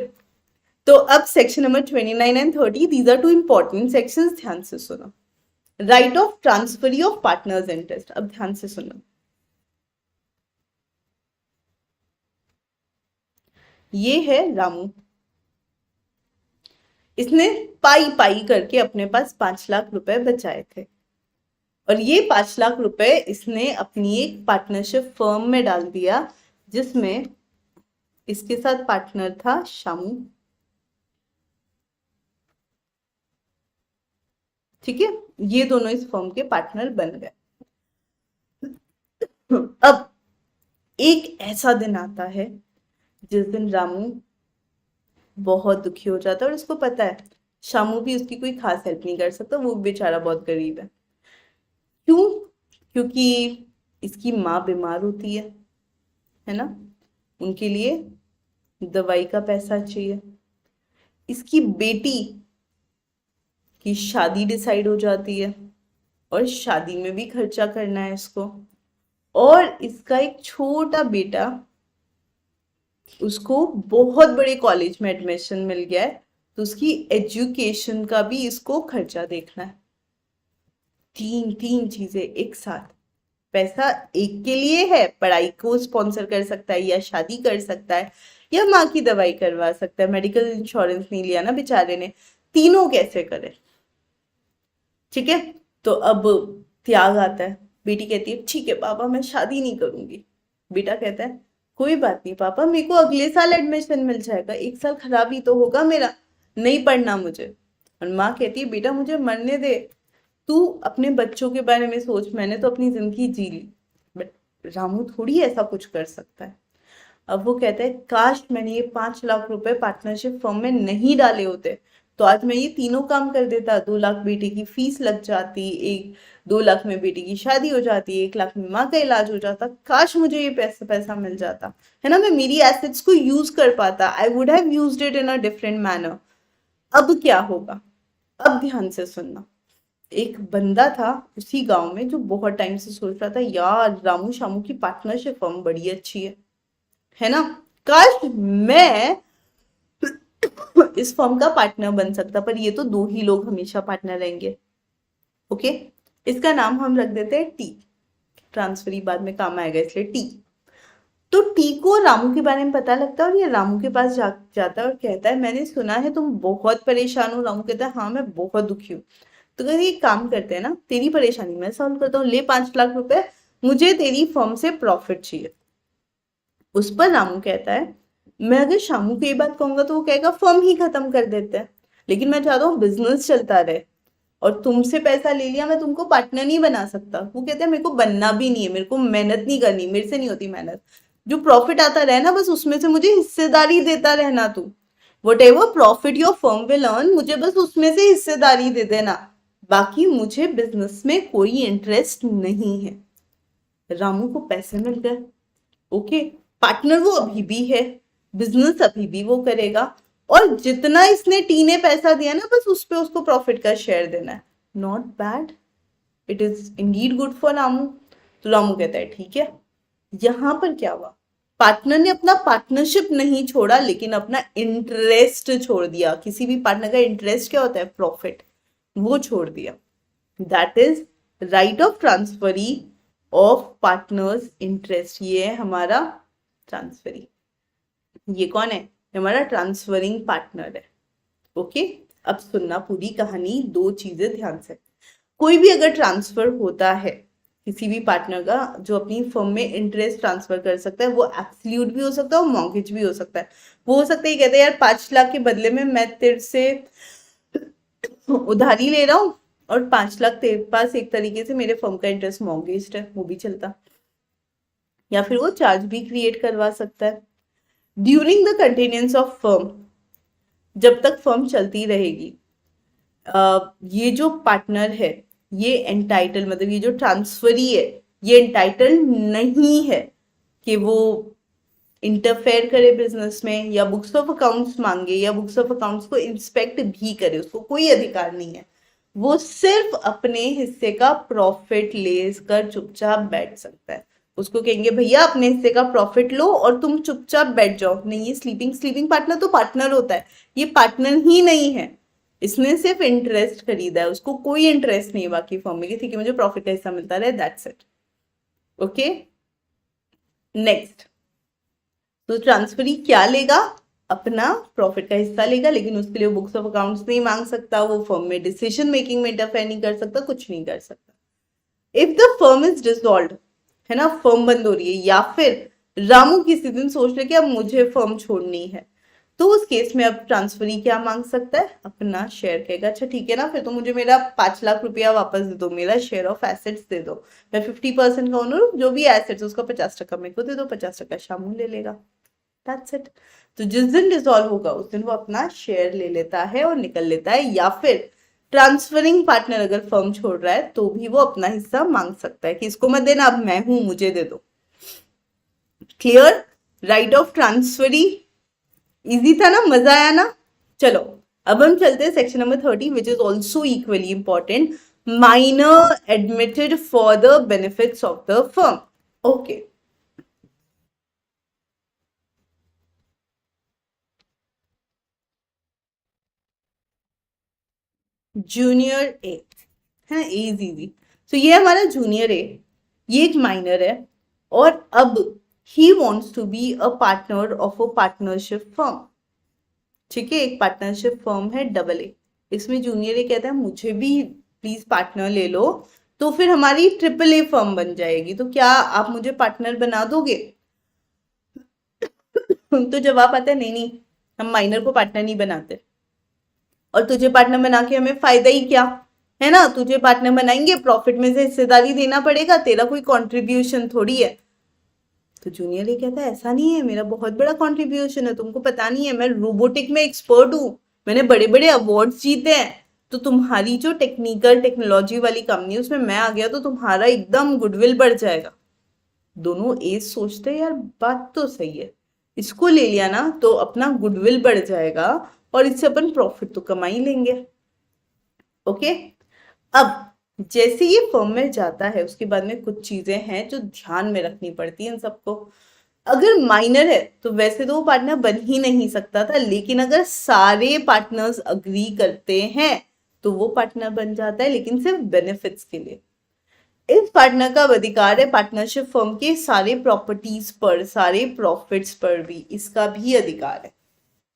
तो अब section number 29 and 30, these are 2 important sections, ध्यान से सुनो। Right of transferee of partners interest. अब ध्यान से सुनो, ये है रामू, इसने पाई पाई करके अपने पास 5 लाख रुपए बचाए थे, और ये 5 लाख रुपए इसने अपनी एक पार्टनरशिप फर्म में डाल दिया, जिसमें इसके साथ पार्टनर था शामू। ठीक है, ये दोनों इस फर्म के पार्टनर बन गए। अब एक ऐसा दिन आता है जिस दिन रामू बहुत दुखी हो जाता है और उसको पता है शामू भी उसकी कोई खास हेल्प नहीं कर सकता, वो बेचारा बहुत गरीब है। क्यों? क्योंकि इसकी माँ बीमार होती है ना, उनके लिए दवाई का पैसा चाहिए। इसकी बेटी की शादी डिसाइड हो जाती है और शादी में भी खर्चा करना है इसको। और इसका एक छोटा बेटा, उसको बहुत बड़े कॉलेज में एडमिशन मिल गया है, तो उसकी एजुकेशन का भी इसको खर्चा देखना है। तीन तीन चीजें एक साथ। पैसा एक के लिए है, पढ़ाई को स्पॉन्सर कर सकता है या शादी कर सकता है या माँ की दवाई करवा सकता है, मेडिकल इंश्योरेंस नहीं लिया ना बेचारे ने। तीनों कैसे करे? ठीक है, तो अब त्याग आता है। बेटी कहती है ठीक है पापा मैं शादी नहीं करूंगी। बेटा कहता है कोई बात नहीं पापा, मेरे को अगले साल एडमिशन मिल जाएगा, एक साल खराब ही तो होगा मेरा, नहीं पढ़ना मुझे। और माँ कहती है बेटा मुझे मरने दे, तू अपने बच्चों के बारे में सोच, मैंने तो अपनी जिंदगी जी ली। बट रामू थोड़ी ऐसा कुछ कर सकता है। अब वो कहता है काश मैंने ये 5 लाख रुपए पार्टनरशिप फर्म में नहीं डाले होते, तो आज मैं ये तीनों काम कर देता। 2 लाख बेटे की फीस लग जाती, 2 लाख में बेटी की शादी हो जाती, 1 लाख में माँ का इलाज हो जाता। काश मुझे ये पैसा पैसा मिल जाता, है ना, मैं मेरी एसेट्स को यूज कर पाता। I would have used it in a different manner. अब क्या होगा? अब ध्यान से सुनना। एक बंदा था उसी गांव में जो बहुत टाइम से सोच रहा था यार रामू शामू की पार्टनरशिप फर्म बड़ी अच्छी है ना, काश मैं इस फर्म का पार्टनर बन सकता, पर ये तो 2 ही लोग हमेशा पार्टनर रहेंगे। ओके, इसका नाम हम रख देते हैं टी। ट्रांसफरी बाद में काम आएगा इसलिए टी। तो टी को रामू के बारे में पता लगता है और ये रामू के पास जाता है और कहता है मैंने सुना है तुम बहुत परेशान हो। रामू कहता है हाँ मैं बहुत दुखी हूँ। तो कहते एक काम करते हैं ना, तेरी परेशानी मैं सॉल्व करता हूँ, ले 5 लाख रुपए, मुझे तेरी फर्म से प्रॉफिट चाहिए। उस पर रामू कहता है मैं अगर शामू को ये बात कहूंगा तो वो कहेगा फर्म ही खत्म कर देते हैं, लेकिन मैं चाहता हूँ बिजनेस चलता रहे, और तुमसे पैसा ले लिया, मैं तुमको पार्टनर नहीं बना सकता। वो कहते हैं मेरे को बनना भी नहीं है, मेरे को मेहनत नहीं करनी, मेरे से नहीं होती मेहनत, जो प्रॉफिट आता रहे ना बस उसमें से मुझे हिस्सेदारी देता रहना। तू what ever profit your firm will earn, मुझे बस उसमें से हिस्सेदारी दे देना, बाकी मुझे बिजनेस में कोई इंटरेस्ट नहीं है। रामू को पैसे मिल गए, ओके, पार्टनर वो अभी भी है, बिजनेस अभी भी वो करेगा, और जितना इसने टी ने पैसा दिया ना बस उस पे उसको प्रॉफिट का शेयर देना है। Not bad, it is Indeed good for Ramu. तो रामू कहता है ठीक है। यहां पर क्या हुआ, पार्टनर ने अपना पार्टनरशिप नहीं छोड़ा लेकिन अपना इंटरेस्ट छोड़ दिया। किसी भी पार्टनर का इंटरेस्ट क्या होता है? प्रॉफिट, वो छोड़ दिया। That is right of transferee of partners interest. ये है हमारा ट्रांसफरी। ये कौन है? हमारा ट्रांसफरिंग पार्टनर है। ओके, अब सुनना पूरी कहानी, 2 चीजें ध्यान से। कोई भी अगर ट्रांसफर होता है किसी भी पार्टनर का जो अपनी फर्म में इंटरेस्ट ट्रांसफर कर सकता है, वो एब्सोल्यूट भी हो सकता है और मॉर्गेज भी हो सकता है। वो हो सकता है कहते हैं यार 5 लाख के बदले में मैं तेरे से उधारी ले रहा हूँ और 5 लाख तेरे पास एक तरीके से मेरे फर्म का इंटरेस्ट मॉर्गेज है, वो भी चलता। या फिर वो चार्ज भी क्रिएट करवा सकता है। During the continuance of firm, जब तक फर्म चलती रहेगी, ये जो पार्टनर है ये एंटाइटल, मतलब ये जो ट्रांसफरी है ये एंटाइटल नहीं है कि वो इंटरफेयर करे बिजनेस में या बुक्स ऑफ अकाउंट्स मांगे या बुक्स ऑफ अकाउंट्स को इंस्पेक्ट भी करे, उसको कोई अधिकार नहीं है। वो सिर्फ अपने हिस्से का प्रॉफिट लेकर चुपचाप बैठ सकता है। उसको कहेंगे भैया अपने हिस्से का प्रॉफिट लो और तुम चुपचाप बैठ जाओ, नहीं, ये स्लीपिंग पार्टनर तो पार्टनर होता है, ये पार्टनर ही नहीं है। इसने सिर्फ इंटरेस्ट खरीदा है, उसको कोई इंटरेस्ट नहीं है बाकी फर्म में, ठीक है मुझे प्रॉफिट का हिस्सा मिलता रहे, दैट्स इट। Okay, next. तो ट्रांसफरी क्या लेगा? अपना प्रॉफिट का हिस्सा लेगा, लेकिन उसके लिए बुक्स ऑफ अकाउंट्स नहीं मांग सकता, वो फर्म में डिसीजन मेकिंग में इंटरफेयर नहीं कर सकता, कुछ नहीं कर सकता। If the firm is dissolved, है ना, फर्म बंद हो रही है, या फिर रामू किसी दिन सोच ले कि अब मुझे फर्म छोड़नी है, तो उस केस में अब ट्रांसफरी क्या मांग सकता है? अपना शेयर कहेगा अच्छा ठीक है ना, फिर तो मुझे मेरा 5 लाख रुपया वापस दे दो, मेरा शेयर ऑफ एसेट्स दे दो, मैं 50% का ओनर हूँ, जो भी एसेट्स उसका 50% मेरे को दे दो, 50% शामू ले लेगा। That's it. तो जिस दिन डिसॉल्व होगा उस दिन वो अपना शेयर ले लेता है और निकल लेता है, या फिर ट्रांसफरिंग पार्टनर अगर फर्म छोड़ रहा है तो भी वो अपना हिस्सा मांग सकता है कि इसको मत देना, अब मैं हूं, मुझे दे दो। Clear? Right of transferee easy था ना, मजा आया ना? चलो अब हम चलते हैं section number 30 which is also equally important, minor admitted for the benefits of the firm. Okay, junior A है, ए इज इजी। तो ये हमारा जूनियर ए, ये एक माइनर है, और अब ही wants to be a partner of a partnership firm. ठीक है, एक पार्टनरशिप फर्म है डबल ए, इसमें जूनियर ए कहता है मुझे भी प्लीज पार्टनर ले लो, तो फिर हमारी ट्रिपल ए फर्म बन जाएगी, तो क्या आप मुझे पार्टनर बना दोगे? तो जवाब आता है नहीं नहीं, हम माइनर को पार्टनर नहीं बनाते, और तुझे पार्टनर बना के हमें फायदा ही क्या, है ना? तुझे पार्टनर बनाएंगे, प्रॉफिट में से हिस्सेदारी देना पड़ेगा, तेरा कोई कंट्रीब्यूशन थोड़ी है। तो जूनियर ये कहता है ऐसा नहीं है, मेरा बहुत बड़ा कंट्रीब्यूशन है, तुमको पता नहीं है, मैं रोबोटिक में एक्सपर्ट हूँ, मैंने बड़े बड़े अवार्ड्स जीते हैं, तो तुम्हारी जो टेक्निकल टेक्नोलॉजी वाली कंपनी है उसमें मैं आ गया तो तुम्हारा एकदम गुडविल बढ़ जाएगा। दोनों एज सोचते हैं यार बात तो सही है, इसको ले लिया ना तो अपना गुडविल बढ़ जाएगा और इससे अपन प्रॉफिट तो कमा ही लेंगे। ओके, अब जैसे ये फर्म में जाता है उसके बाद में कुछ चीजें हैं जो ध्यान में रखनी पड़ती है इन सबको। अगर माइनर है तो वैसे तो वो पार्टनर बन ही नहीं सकता था, लेकिन अगर सारे पार्टनर्स अग्री करते हैं तो वो पार्टनर बन जाता है, लेकिन सिर्फ बेनिफिट्स के लिए। इस पार्टनर का अधिकार है पार्टनरशिप फर्म के सारे प्रॉपर्टीज पर, सारे प्रॉफिट्स पर भी इसका भी अधिकार है।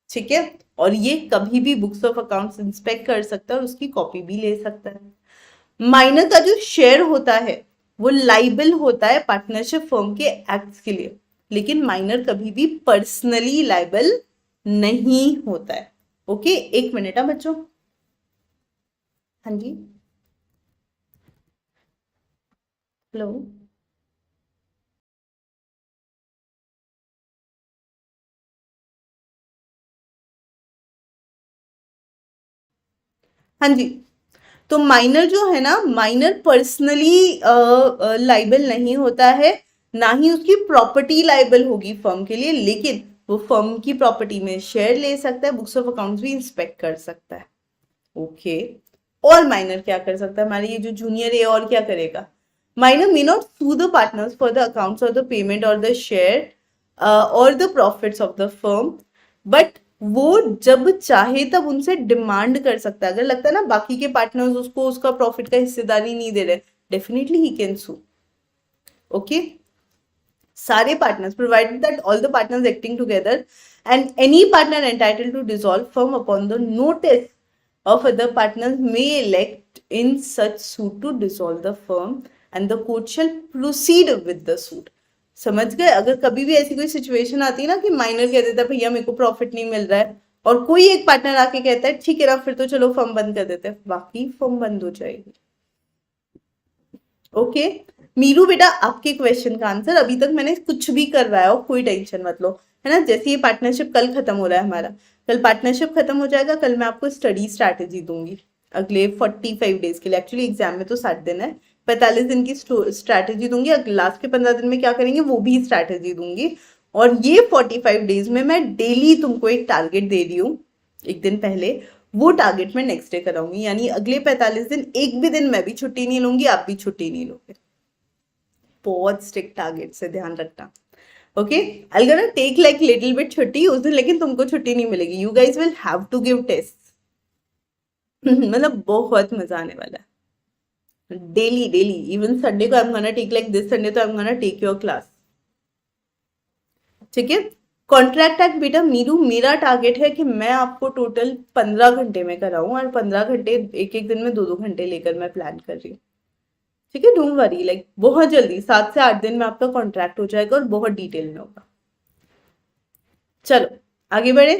ठीक है, और ये कभी भी बुक्स ऑफ अकाउंट्स इंस्पेक्ट कर सकता है और उसकी कॉपी भी ले सकता है। माइनर का जो शेयर होता है वो लाइबल होता है पार्टनरशिप फर्म के एक्ट्स के लिए, लेकिन माइनर कभी भी पर्सनली लाइबल नहीं होता है। ओके, एक मिनट है बच्चों। हाँ जी, हेलो। हाँ जी, तो माइनर जो है ना, माइनर पर्सनली लाइबल नहीं होता है, ना ही उसकी प्रॉपर्टी लाइबल होगी फर्म के लिए, लेकिन वो फर्म की प्रॉपर्टी में शेयर ले सकता है, बुक्स ऑफ अकाउंट्स भी इंस्पेक्ट कर सकता है। ओके, और माइनर क्या कर सकता है? हमारे ये जो जूनियर है और क्या करेगा? Minor may not sue the partners for the accounts or the payment or the share or the profits of the firm, but वो जब चाहे तब उनसे डिमांड कर सकता है। अगर लगता है ना बाकी के पार्टनर्स उसको उसका प्रॉफिट का हिस्सेदारी नहीं दे रहे, definitely he can sue. Okay, सारे partners provided that all the partners acting together and any partner entitled to dissolve firm upon the notice of other partners may elect in such suit to dissolve the firm and the court shall proceed with the suit। समझ गए? अगर कभी भी ऐसी कोई सिचुएशन आती है ना कि माइनर कह देता है भैया मेरे को प्रॉफिट नहीं मिल रहा है, और कोई एक पार्टनर आके कहता है ठीक है ना फिर तो चलो फर्म बंद कर देते हैं, बाकी फर्म बंद हो जाएगी। ओके, मीरू बेटा आपके क्वेश्चन का आंसर अभी तक मैंने कुछ भी करवाया हो कोई टेंशन मत लो, है ना? जैसे ये पार्टनरशिप कल खत्म हो रहा है हमारा, कल पार्टनरशिप खत्म हो जाएगा, कल मैं आपको स्टडी स्ट्रैटेजी दूंगी अगले 45 डेज के लिए। एक्चुअली एग्जाम में तो 60 दिन है, 45 दिन की स्ट्रैटेजी दूंगी, लास्ट के 15 दिन में क्या करेंगे वो भी स्ट्रैटेजी दूंगी। और ये 45 डेज में मैं डेली तुमको एक टारगेट दे रही हूँ, एक दिन पहले वो टारगेट मैं नेक्स्ट डे कराऊंगी, यानी अगले 45 दिन एक भी दिन मैं भी छुट्टी नहीं लूंगी, आप भी छुट्टी नहीं लोगे। बहुत स्ट्रिक्ट टारगेट से, ध्यान रखना। Okay, I gonna take like little bit छुट्टी उस दिन, लेकिन तुमको छुट्टी नहीं मिलेगी, you guys will have to give test. मतलब बहुत मजा आने वाला है, डेली डेली, इवन संडे को I am gonna take like this Sunday तो I am gonna take your class. ठीक है, कॉन्ट्रैक्ट एक्ट बेटा मीरू मेरा टारगेट है कि मैं आपको टोटल 15 घंटे में कराऊं, और 15 घंटे एक एक दिन में 2-2 घंटे लेकर मैं प्लान कर रही हूँ। ठीक है, डोंट वरी, लाइक बहुत जल्दी 7 से 8 दिन में आपका कॉन्ट्रैक्ट हो जाएगा और बहुत डिटेल में होगा। चलो आगे बढ़े।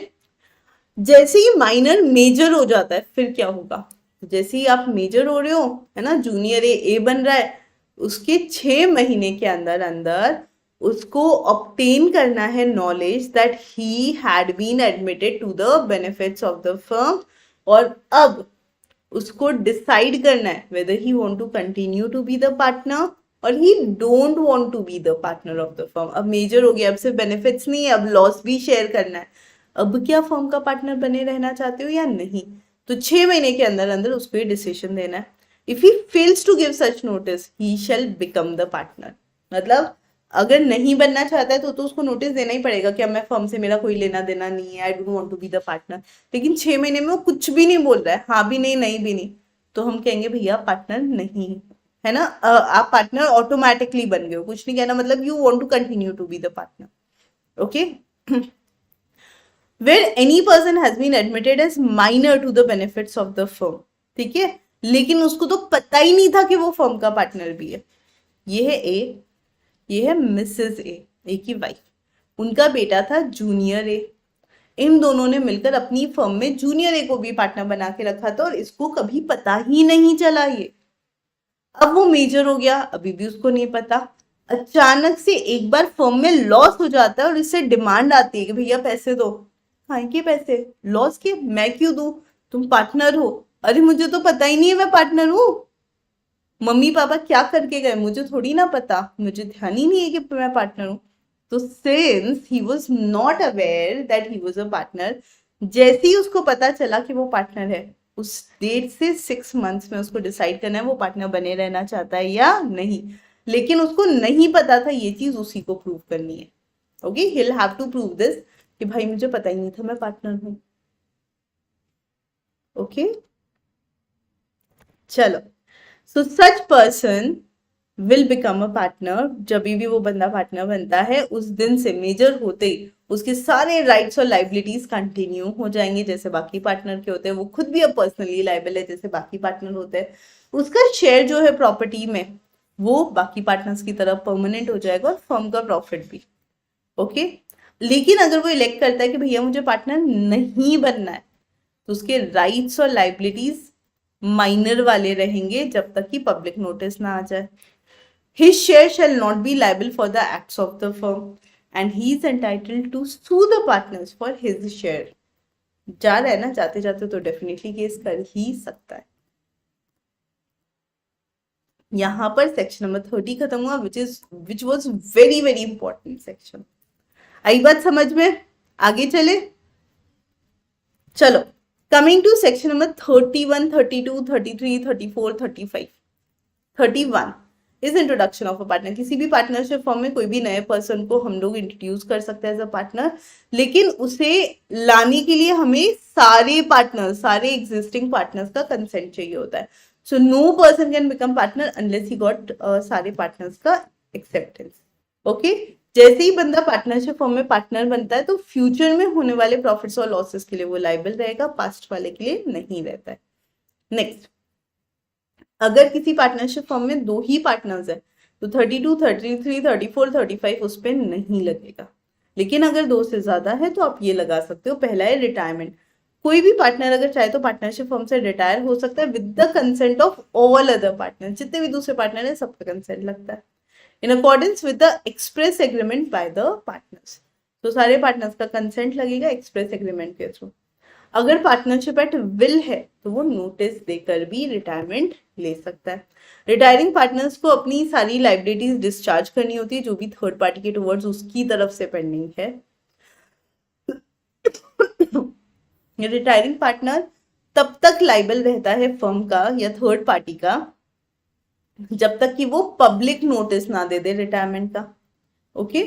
जैसे ही माइनर मेजर हो जाता है फिर क्या होगा, जैसे ही आप मेजर हो रहे हो, है ना, जूनियर ए बन रहा है, उसके 6 महीने के अंदर अंदर उसको ऑब्टेन करना है knowledge that he had been admitted to the benefits of the firm, और अब उसको डिसाइड करना है whether he want to continue to be the partner और he don't want to be the partner of the firm. अब मेजर हो गया, अब सिर्फ बेनिफिट्स नहीं है, अब लॉस भी शेयर करना है। अब क्या फर्म का पार्टनर बने रहना चाहते हो या नहीं, तो 6 महीने के अंदर अंदर उसको ये डिसीजन देना है। If he fails to give such notice he shall become the partner. मतलब अगर नहीं बनना चाहता है तो उसको नोटिस देना ही पड़ेगा कि अब मैं फर्म से मेरा कोई लेना देना नहीं है, I don't want to be the partner. लेकिन 6 महीने में वो कुछ भी नहीं बोल रहा है, हाँ भी नहीं नहीं भी नहीं, तो हम कहेंगे भैया पार्टनर नहीं है ना। आप पार्टनर ऑटोमेटिकली बन गए हो, कुछ नहीं कहना, मतलब you want to continue to be the partner. Okay, where any person has been admitted as minor to the benefits of the firm। ठीक है, लेकिन उसको तो पता ही नहीं था कि वो फर्म का पार्टनर भी है। ये है ए, ये है मिसेस ए की वाइफ, उनका बेटा था जूनियर ए। इन दोनों ने मिलकर अपनी फर्म में जूनियर ए को भी पार्टनर बना के रखा था और इसको कभी पता ही नहीं चला ये। अब वो मेजर हो गया, अभी भी उसको नहीं पता। अचानक से एक बार फर्म में लॉस हो जाता है और इससे डिमांड आती है कि भैया पैसे दो। खाए के पैसे, लॉस के मैं क्यों दूं, तुम पार्टनर हो। अरे मुझे तो पता ही नहीं है मैं पार्टनर हूँ, मम्मी पापा क्या करके गए मुझे थोड़ी ना पता, मुझे ध्यान ही नहीं है कि मैं पार्टनर हूँ। तो since he was not aware that he was a partner, जैसे ही उसको पता चला कि वो पार्टनर है, उस डेट से 6 मंथ्स में उसको डिसाइड करना है वो पार्टनर बने रहना चाहता है या नहीं। लेकिन उसको नहीं पता था, ये चीज उसी को प्रूव करनी है। Okay, he will have to prove this कि भाई मुझे पता ही नहीं था मैं पार्टनर हूं। ओके, चलो, so such person will become a partner. जब भी वो बंदा पार्टनर बनता है उस दिन से मेजर होते ही उसके सारे राइट्स और लाइबिलिटीज कंटिन्यू हो जाएंगे जैसे बाकी पार्टनर के होते हैं। वो खुद भी अब पर्सनली लाइबल है जैसे बाकी पार्टनर होते हैं। उसका शेयर जो है प्रॉपर्टी में वो बाकी पार्टनर्स की तरह परमानेंट हो जाएगा और फर्म का प्रॉफिट भी। ओके, लेकिन अगर वो इलेक्ट करता है कि भैया मुझे पार्टनर नहीं बनना है, तो उसके राइट्स और लाइबिलिटीज माइनर वाले रहेंगे जब तक कि पब्लिक नोटिस ना आ जाए। His share shall not be liable for the acts of the firm and he is entitled to sue the partners for his share। जा रहा है ना, जाते जाते तो डेफिनेटली केस कर ही सकता है। यहां पर सेक्शन नंबर 30 खत्म हुआ, which was very very important section. आई बात समझ में, आगे चले। चलो, coming to section number 31, 32, 33, 34, 35। 31 is introduction of a partner. किसी भी पार्टनरशिप फॉर्म में कोई भी नए पर्सन को हम लोग इंट्रोड्यूस कर सकते हैं एज अ पार्टनर, लेकिन उसे लाने के लिए हमें सारे पार्टनर्स, सारे एग्जिस्टिंग पार्टनर्स का कंसेंट चाहिए होता है। So no person can become partner unless he got सारे पार्टनर्स का एक्सेप्टेंस। ओके, जैसे ही बंदा पार्टनरशिप फॉर्म में पार्टनर बनता है तो फ्यूचर में होने वाले प्रॉफिट्स और लॉसेस के लिए वो लाइबल रहेगा, पास्ट वाले के लिए नहीं रहता है। नेक्स्ट, अगर किसी पार्टनरशिप फॉर्म में 2 ही पार्टनर्स है तो 32, 33, 34, 35 उस पर नहीं लगेगा। लेकिन अगर 2 से ज्यादा है तो आप ये लगा सकते हो। पहला है रिटायरमेंट। कोई भी पार्टनर अगर चाहे तो पार्टनरशिप फॉर्म से रिटायर हो सकता है with the consent of all other partner. जितने भी दूसरे पार्टनर है सबका कंसेंट लगता है in accordance with the express agreement by the partners. तो सारे पार्टनर्स का कंसेंट लगेगा एक्सप्रेस एग्रीमेंट के थ्रू। अगर पार्टनरशिप एट विल है तो वो नोटिस देकर भी रिटायरमेंट ले सकता है। रिटायरिंग पार्टनर्स को अपनी सारी लाइबिलिटीज डिस्चार्ज करनी होती है जो भी थर्ड पार्टी के टुवर्ड्स उसकी तरफ से पेंडिंग है। रिटायरिंग पार्टनर तब तक लाइबल रहता है फर्म का या थर्ड पार्टी का जब तक कि वो पब्लिक नोटिस ना दे दे रिटायरमेंट का। ओके,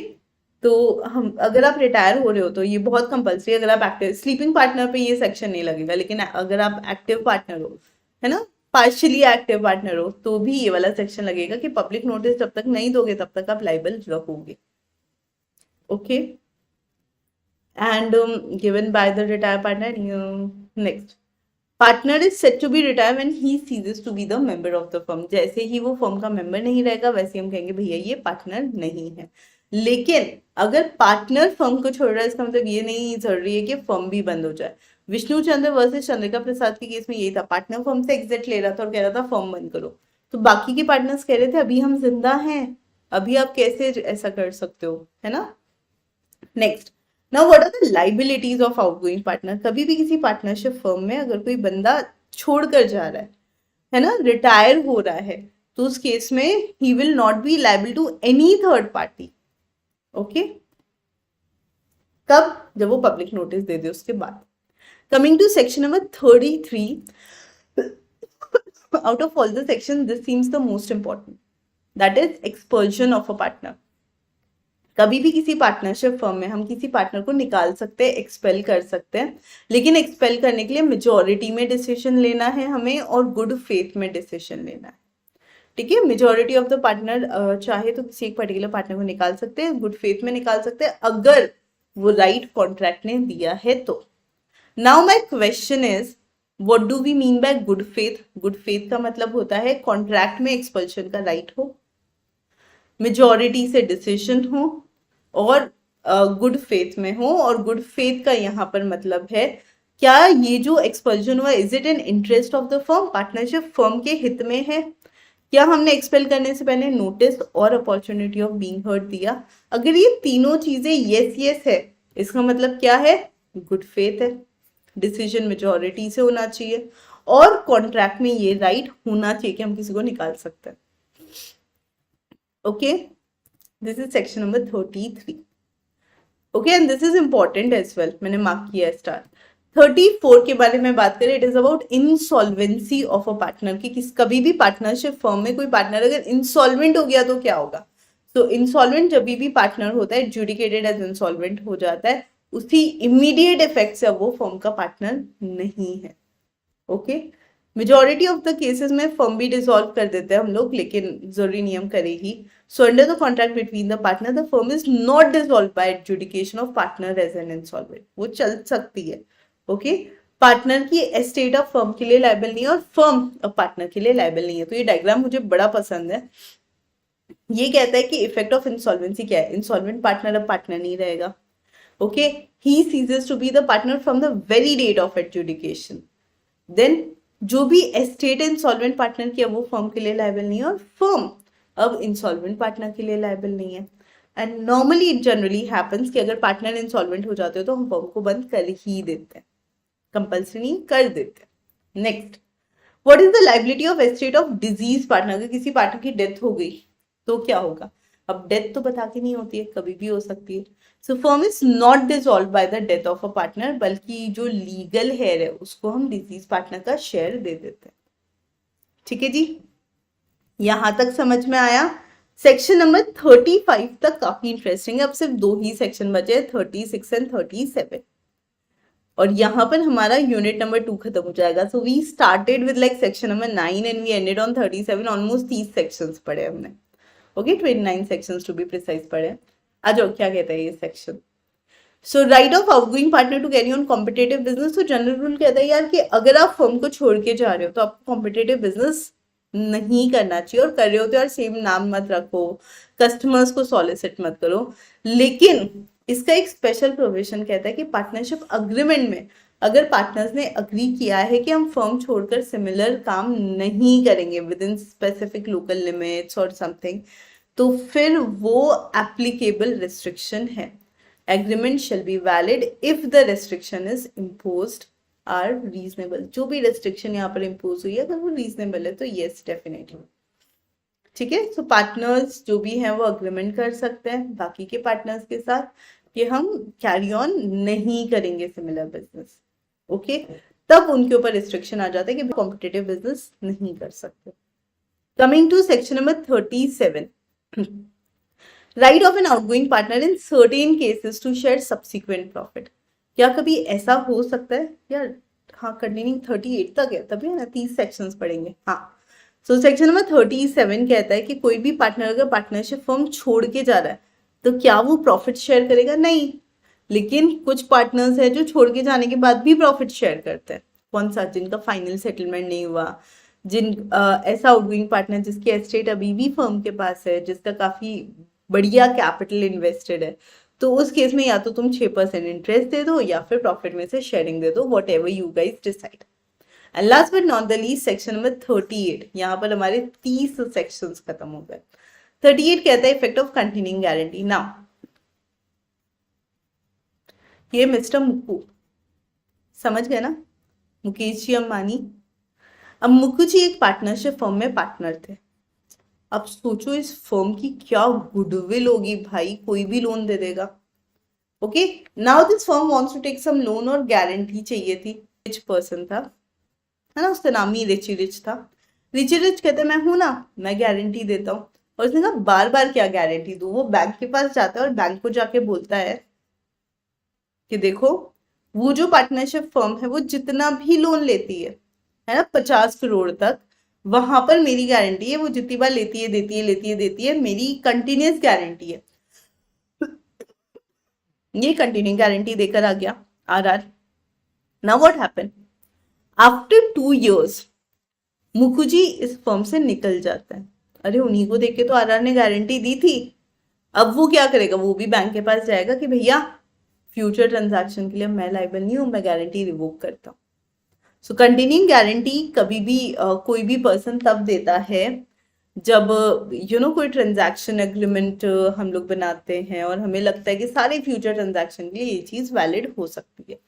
तो हम अगर आप रिटायर हो रहे हो तो ये बहुत कंपल्सरी। अगर आप एक्टिव स्लीपिंग पार्टनर पे ये सेक्शन नहीं लगेगा, लेकिन अगर आप एक्टिव पार्टनर हो, है ना, पार्शियली एक्टिव पार्टनर हो, तो भी ये वाला सेक्शन लगेगा कि पब्लिक नोटिस जब तक नहीं दोगे तब तक आप लाइबल रहोगे। Okay, and given by the retire partner. Next, partner is set to be retire when he ceases to be the member of the firm. जैसे ही वो फर्म का मेंबर नहीं रहेगा वैसे हम कहेंगे भैया ये पार्टनर नहीं है। लेकिन अगर पार्टनर फर्म को छोड़ रहा है इसका मतलब ये नहीं जरूरी है कि फर्म भी बंद हो जाए। विष्णु चंद्र वर्सेस चंद्रिका प्रसाद के केस में यही था, पार्टनर फर्म से एग्जिट ले रहा था और कह रहा था फर्म बंद करो, तो बाकी के पार्टनर्स कह रहे थे अभी हम जिंदा हैं, अभी आप कैसे ऐसा कर सकते हो, है ना। Next, now what are the liabilities of outgoing partner. कभी भी किसी पार्टनरशिप फर्म में अगर कोई बंदा छोड़कर जा रहा है ना, रिटायर हो रहा है, तो उस केस में he will not be liable to any third party. Okay, कब? जब वो पब्लिक नोटिस दे दे उसके बाद। Coming to section number 33, out of all the sections this seems the most important, that is expulsion of a partner। कभी भी किसी पार्टनरशिप फर्म में हम किसी पार्टनर को निकाल सकते हैं, एक्सपेल कर सकते हैं, लेकिन एक्सपेल करने के लिए मेजॉरिटी में डिसीजन लेना है हमें और गुड फेथ में डिसीजन लेना है। ठीक है, मेजॉरिटी ऑफ द पार्टनर चाहे तो किसी एक पर्टिकुलर पार्टनर को निकाल सकते हैं, गुड फेथ में निकाल सकते हैं अगर वो राइट कॉन्ट्रैक्ट ने दिया है तो। Now my question is what do we mean by good faith. Good faith का मतलब होता है कॉन्ट्रैक्ट में एक्सपल्शन का राइट हो, मेजॉरिटी से डिसीजन हो और गुड फेथ में हो। और गुड फेथ का यहाँ पर मतलब है क्या ये जो एक्सपल्शन हुआ is it in interest of the firm, partnership firm के हित में है, क्या हमने एक्सपेल करने से पहले नोटिस और अपॉर्चुनिटी ऑफ बीइंग हर्ड दिया। अगर ये तीनों चीजें यस यस है, इसका मतलब क्या है, गुड फेथ है, डिसीजन मेजॉरिटी से होना चाहिए और कॉन्ट्रैक्ट में ये राइट होना चाहिए कि हम किसी को निकाल सकते हैं। Okay, this is section number 33। Okay, and this is important as well, मैंने मार्क किया है स्टार। 34 के बारे में बात करें, it is about insolvency of a partner, कि कभी भी पार्टनरशिप फर्म में कोई पार्टनर अगर इंसॉल्वेंट हो गया तो क्या होगा। तो इंसॉल्वेंट जब भी पार्टनर होता है, एडजुडिकेटेड एज इंसॉल्वेंट हो जाता है, उसकी इमीडिएट इफेक्ट से अब वो फर्म का पार्टनर नहीं है। Okay, majority of the cases में फर्म भी डिसॉल्व कर देते हैं हम लोग, लेकिन जरूरी नियम करेगी। So under the contract between the partner the firm is not dissolve by adjudication of partner as an insolvent, वो चल सकती है। ओके, पार्टनर की एस्टेट ऑफ फर्म के लिए लायबल नहीं है और फर्म अब पार्टनर के लिए लायबल नहीं है। तो ये डायग्राम मुझे बड़ा पसंद है। ये कहता है कि इफेक्ट ऑफ इंसॉल्वेंसी क्या है, इंसॉल्वेंट पार्टनर अब पार्टनर नहीं रहेगा। Okay, he ceases to be the partner from the very date of adjudication. Then जो भी एस्टेट इंसॉल्वेंट पार्टनर की है वो फर्म के लिए लायबल नहीं है और फर्म अब इंसॉल्वेंट पार्टनर के लिए लायबल नहीं है। And normally it generally happens कि अगर पार्टनर इंसॉल्वेंट हो जाते हो तो हम फर्म को बंद कर ही देते हैं, कंपल्सरी नहीं कर देते। Next, what is the liability of estate of disease partner. अगर किसी पार्टनर की डेथ हो गई तो क्या होगा। अब डेथ तो बता के नहीं होती है, कभी भी हो सकती है। So firm is not dissolve by the death of a partner, बल्कि जो लीगल हेयर है उसको हम डिजीज पार्टनर का शेयर दे देते हैं। ठीक है जी, यहां तक समझ में आया। सेक्शन नंबर 35 तक काफी इंटरेस्टिंग है। अब सिर्फ 2 ही सेक्शन बचे, 36 एंड 37, और यहाँ पर हमारा यूनिट नंबर 2 खत्म हो जाएगा। So we started with like section number 9 and we ended on 37। Almost 30 sections पढ़े हमने। Okay, 29 sections to be precise पढ़े। आ जाओ, क्या कहता है ये section. So right of outgoing partner to carry on competitive business. तो जनरल रूल कहता है यार कि अगर आप फर्म को छोड़ के जा रहे हो तो आपको कॉम्पिटेटिव बिजनेस नहीं करना चाहिए, और कर रहे हो तो यार सेम नाम मत रखो, कस्टमर्स को सॉलिसिट मत करो। लेकिन इसका एक स्पेशल प्रोविजन कहता है कि पार्टनरशिप अग्रीमेंट में अगर पार्टनर्स ने अग्री किया है कि हम फर्म छोड़कर सिमिलर काम नहीं करेंगे within specific local limits और समथिंग, तो फिर वो एप्लीकेबल रिस्ट्रिक्शन है। Agreement shall be valid if the restriction is imposed are reasonable. जो भी रिस्ट्रिक्शन यहाँ पर इम्पोज हुई है अगर वो रीजनेबल है तो यस डेफिनेटली। ठीक है, सो पार्टनर्स जो भी हैं वो अग्रीमेंट कर सकते हैं बाकी के पार्टनर्स के साथ कि हम कैरी ऑन नहीं करेंगे सिमिलर बिजनेस। ओके, तब उनके ऊपर रिस्ट्रिक्शन आ जाता है कि कॉम्पिटिटिव बिजनेस नहीं कर सकते। Coming to section number 37, right of an outgoing partner in certain cases to share subsequent profit. क्या कभी ऐसा हो सकता है यार, हाँ कंटिन्यूइंग 38 तक है तभी है ना, 30 सेक्शंस पढ़ेंगे। हाँ, सो सेक्शन नंबर 37 कहता है कि कोई भी पार्टनर अगर पार्टनरशिप फर्म छोड़ के जा रहा है तो क्या वो प्रॉफिट शेयर करेगा, नहीं। लेकिन कुछ पार्टनर्स है जो छोड़ के जाने के बाद भी प्रॉफिट शेयर करते हैं। कौन सा, जिनका फाइनल सेटलमेंट नहीं हुआ, ऐसा आउटगोइंग पार्टनर जिसकी एस्टेट अभी भी फर्म के पास है, जिसका काफी बढ़िया कैपिटल इन्वेस्टेड है, तो उस केस में या तो तुम 6% इंटरेस्ट दे दो या फिर प्रॉफिट में से शेयरिंग दे दो, what ever you guys decide. And last but not the least section number 38, यहाँ पर हमारे 30 सेक्शंस खत्म हो गए। 38 कहता है effect of continuing guarantee. Now ये मिस्टर मुक्कू, समझ गए ना, मुकेश जी अंबानी। अब मुक्कू जी एक पार्टनरशिप फर्म में पार्टनर थे। अब सोचो इस फर्म की क्या गुडविल होगी भाई, कोई भी लोन दे देगा। Okay, now this firm wants to take some loan और गारंटी चाहिए थी। रिच पर्सन था, है ना, उसका नाम ही रिची रिच था। रिची रिच कहते मैं हूं ना, मैं गारंटी देता हूँ। और उसने कहा बार बार क्या गारंटी दूं। वो बैंक के पास जाता है और बैंक को जाके बोलता है कि देखो वो जो पार्टनरशिप फर्म है वो जितना भी लोन लेती है ना, 50 करोड़ तक, वहां पर मेरी गारंटी है। वो जितनी बार लेती है देती है लेती है देती है, मेरी कंटिन्यूस गारंटी है। ये कंटिन्यू गारंटी देकर आ गया RR. Now what happen, after 2 years Mukherjee इस फर्म से निकल जाता है। अरे उन्हीं को देख के तो आरआर ने गारंटी दी थी। अब वो क्या करेगा, वो भी बैंक के पास जाएगा कि भैया फ्यूचर ट्रांजैक्शन के लिए मैं लायबल नहीं हूं, मैं गारंटी रिवोक करता हूँ। सो कंटिन्यूइंग गारंटी कभी भी कोई भी पर्सन तब देता है जब कोई ट्रांजैक्शन एग्रीमेंट हम लोग बनाते हैं और हमें लगता है कि सारे फ्यूचर ट्रांजैक्शन के लिए ये चीज वैलिड हो सकती है।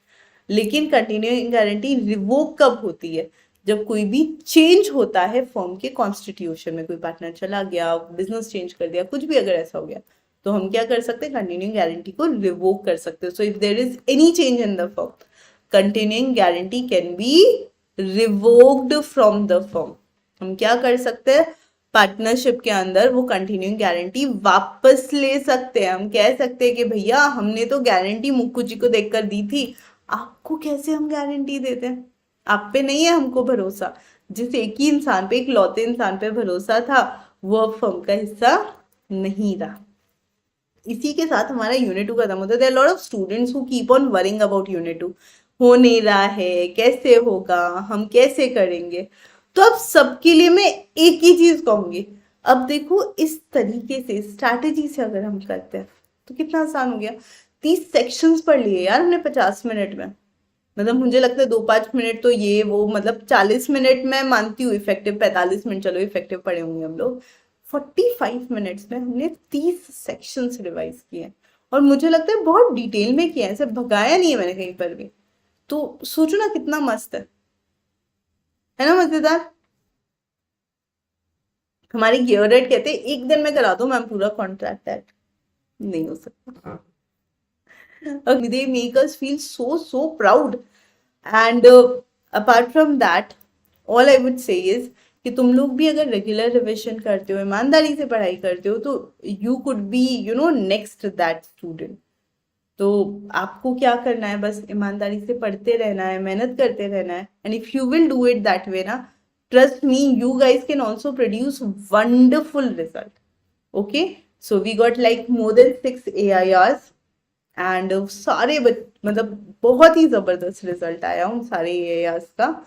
लेकिन कंटिन्यूइंग गारंटी रिवोक कब होती है, जब कोई भी चेंज होता है फर्म के कॉन्स्टिट्यूशन में, कोई पार्टनर चला गया, बिजनेस चेंज कर दिया, कुछ भी अगर ऐसा हो गया तो हम क्या कर सकते हैं, कंटिन्यूइंग गारंटी को रिवोक कर सकते हो। So if there is any change in the firm, continuing guarantee can be revoked from the firm. हम क्या कर सकते हैं, पार्टनरशिप के अंदर वो कंटिन्यूइंग गारंटी वापस ले सकते हैं। हम कह सकते हैं कि भैया हमने तो गारंटी मुक्कू जी को देखकर दी थी, आपको कैसे हम गारंटी देते हैं, आप पे नहीं है हमको भरोसा। जिस एक ही इंसान पे, एक लौते इंसान पे भरोसा था, वो अब फर्म का हिस्सा नहीं रहा। इसी के साथ हमारा यूनिट 2 खत्म होता है। There are lot of students who keep on worrying about unit 2, हो नहीं रहा है, कैसे होगा, हम कैसे करेंगे। तो अब सबके लिए मैं एक ही चीज कहूंगी, अब देखो इस तरीके से स्ट्रैटेजी से अगर हम करते हैं तो कितना आसान हो गया। 30 सेक्शंस पढ़ लिए यार हमने 50 मिनट में। मतलब मुझे लगता है 2-5 मिनट तो ये वो, मतलब 40 मिनट मैं मानती हूँ इफेक्टिव, 45 मिनट चलो इफेक्टिव पढ़े होंगे हम लोग। 45 मिनट्स में हमने 30 सेक्शंस रिवाइज किए हैं और मुझे लगता है बहुत डिटेल में किया है, ऐसे भगाया नहीं है मैंने कहीं पर भी। तो सोचो ना कितना मस्त है ना, मजेदार। हमारे गियरड कहते हैं एक दिन में करा दो मैम पूरा कॉन्ट्रैक्ट, दैट नहीं हो सकता। they make us feel so proud and apart from that all I would say is कि तुम लोग भी अगर रेगुलर रिविजन करते हो, ईमानदारी से पढ़ाई करते हो, तो you could be next that student. तो आपको क्या करना है, बस ईमानदारी से पढ़ते रहना है, मेहनत करते रहना है, and if you will do it that way ना, trust me you guys can also produce wonderful result. Okay, so we got like more than 6 AIRs and सारे मतलब बहुत ही जबरदस्त रिजल्ट आया उन सारे AIRs का।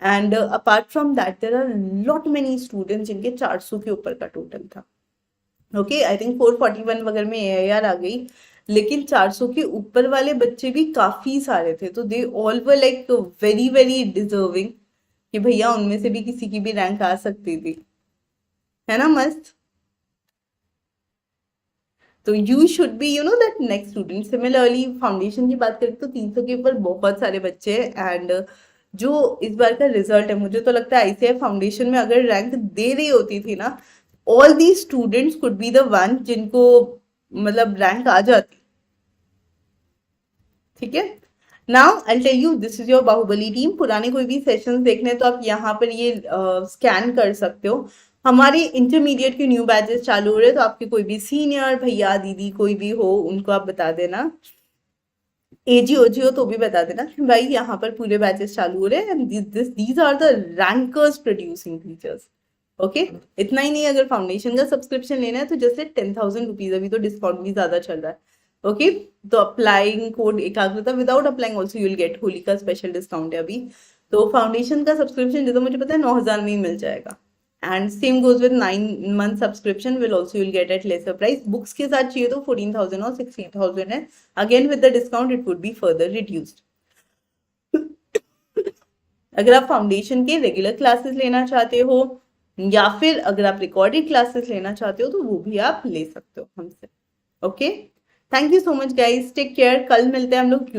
And apart from that there are lot many students जिनके 400 के ऊपर का टोटल था। ओके, आई थिंक 441 वगैरह में AIR आ गई, लेकिन 400 के ऊपर वाले बच्चे भी काफी सारे थे। तो they all were like very very deserving कि भैया उनमें से भी किसी की भी रैंक आ सकती थी, है ना, मस्त। तो you should be that next student. Similarly foundation की बात करें तो 300 के ऊपर बहुत सारे बच्चे हैं एंड जो इस बार का रिजल्ट है, मुझे तो लगता है ICAI फाउंडेशन में अगर रैंक दे रही होती थी ना, all the students could be the one जिनको मतलब रैंक आ जाती। ठीक है, now I tell you this is your Baahubali team. पुराने कोई भी सेशंस देखने तो आप यहाँ पर ये स्कैन कर सकते हो। हमारे इंटरमीडिएट के न्यू बैचेस चालू हो रहे हैं, तो आपके कोई भी सीनियर भैया दीदी कोई भी हो उनको आप बता देना, AG OG हो तो भी बता देना कि भाई यहाँ पर पूरे बैचेस चालू हो रहे हैं and these are the rankers producing teachers. Okay, इतना ही नहीं, अगर फाउंडेशन का सब्सक्रिप्शन लेना है तो जैसे 10,000 रुपीज, अभी तो डिस्काउंट भी ज्यादा चल रहा है। ओके, तो अप्लाइंग कोड एकाग्रता, without applying also you will get, Holi का स्पेशल डिस्काउंट है अभी। तो फाउंडेशन का सब्सक्रिप्शन जो तो मुझे पता है 9,000 में ही मिल जाएगा and same goes with 9 month subscription will also you'll get at lesser price. Books के साथ चाहिए तो 14,000 और 16,000 है. Again with the discount it would be further reduced. अगर आप फाउंडेशन के रेगुलर क्लासेस लेना चाहते हो या फिर अगर आप रिकॉर्डेड क्लासेस लेना चाहते हो तो वो भी आप ले सकते हो हमसे. Okay, thank you so much guys, take care. कल मिलते हैं हम लोग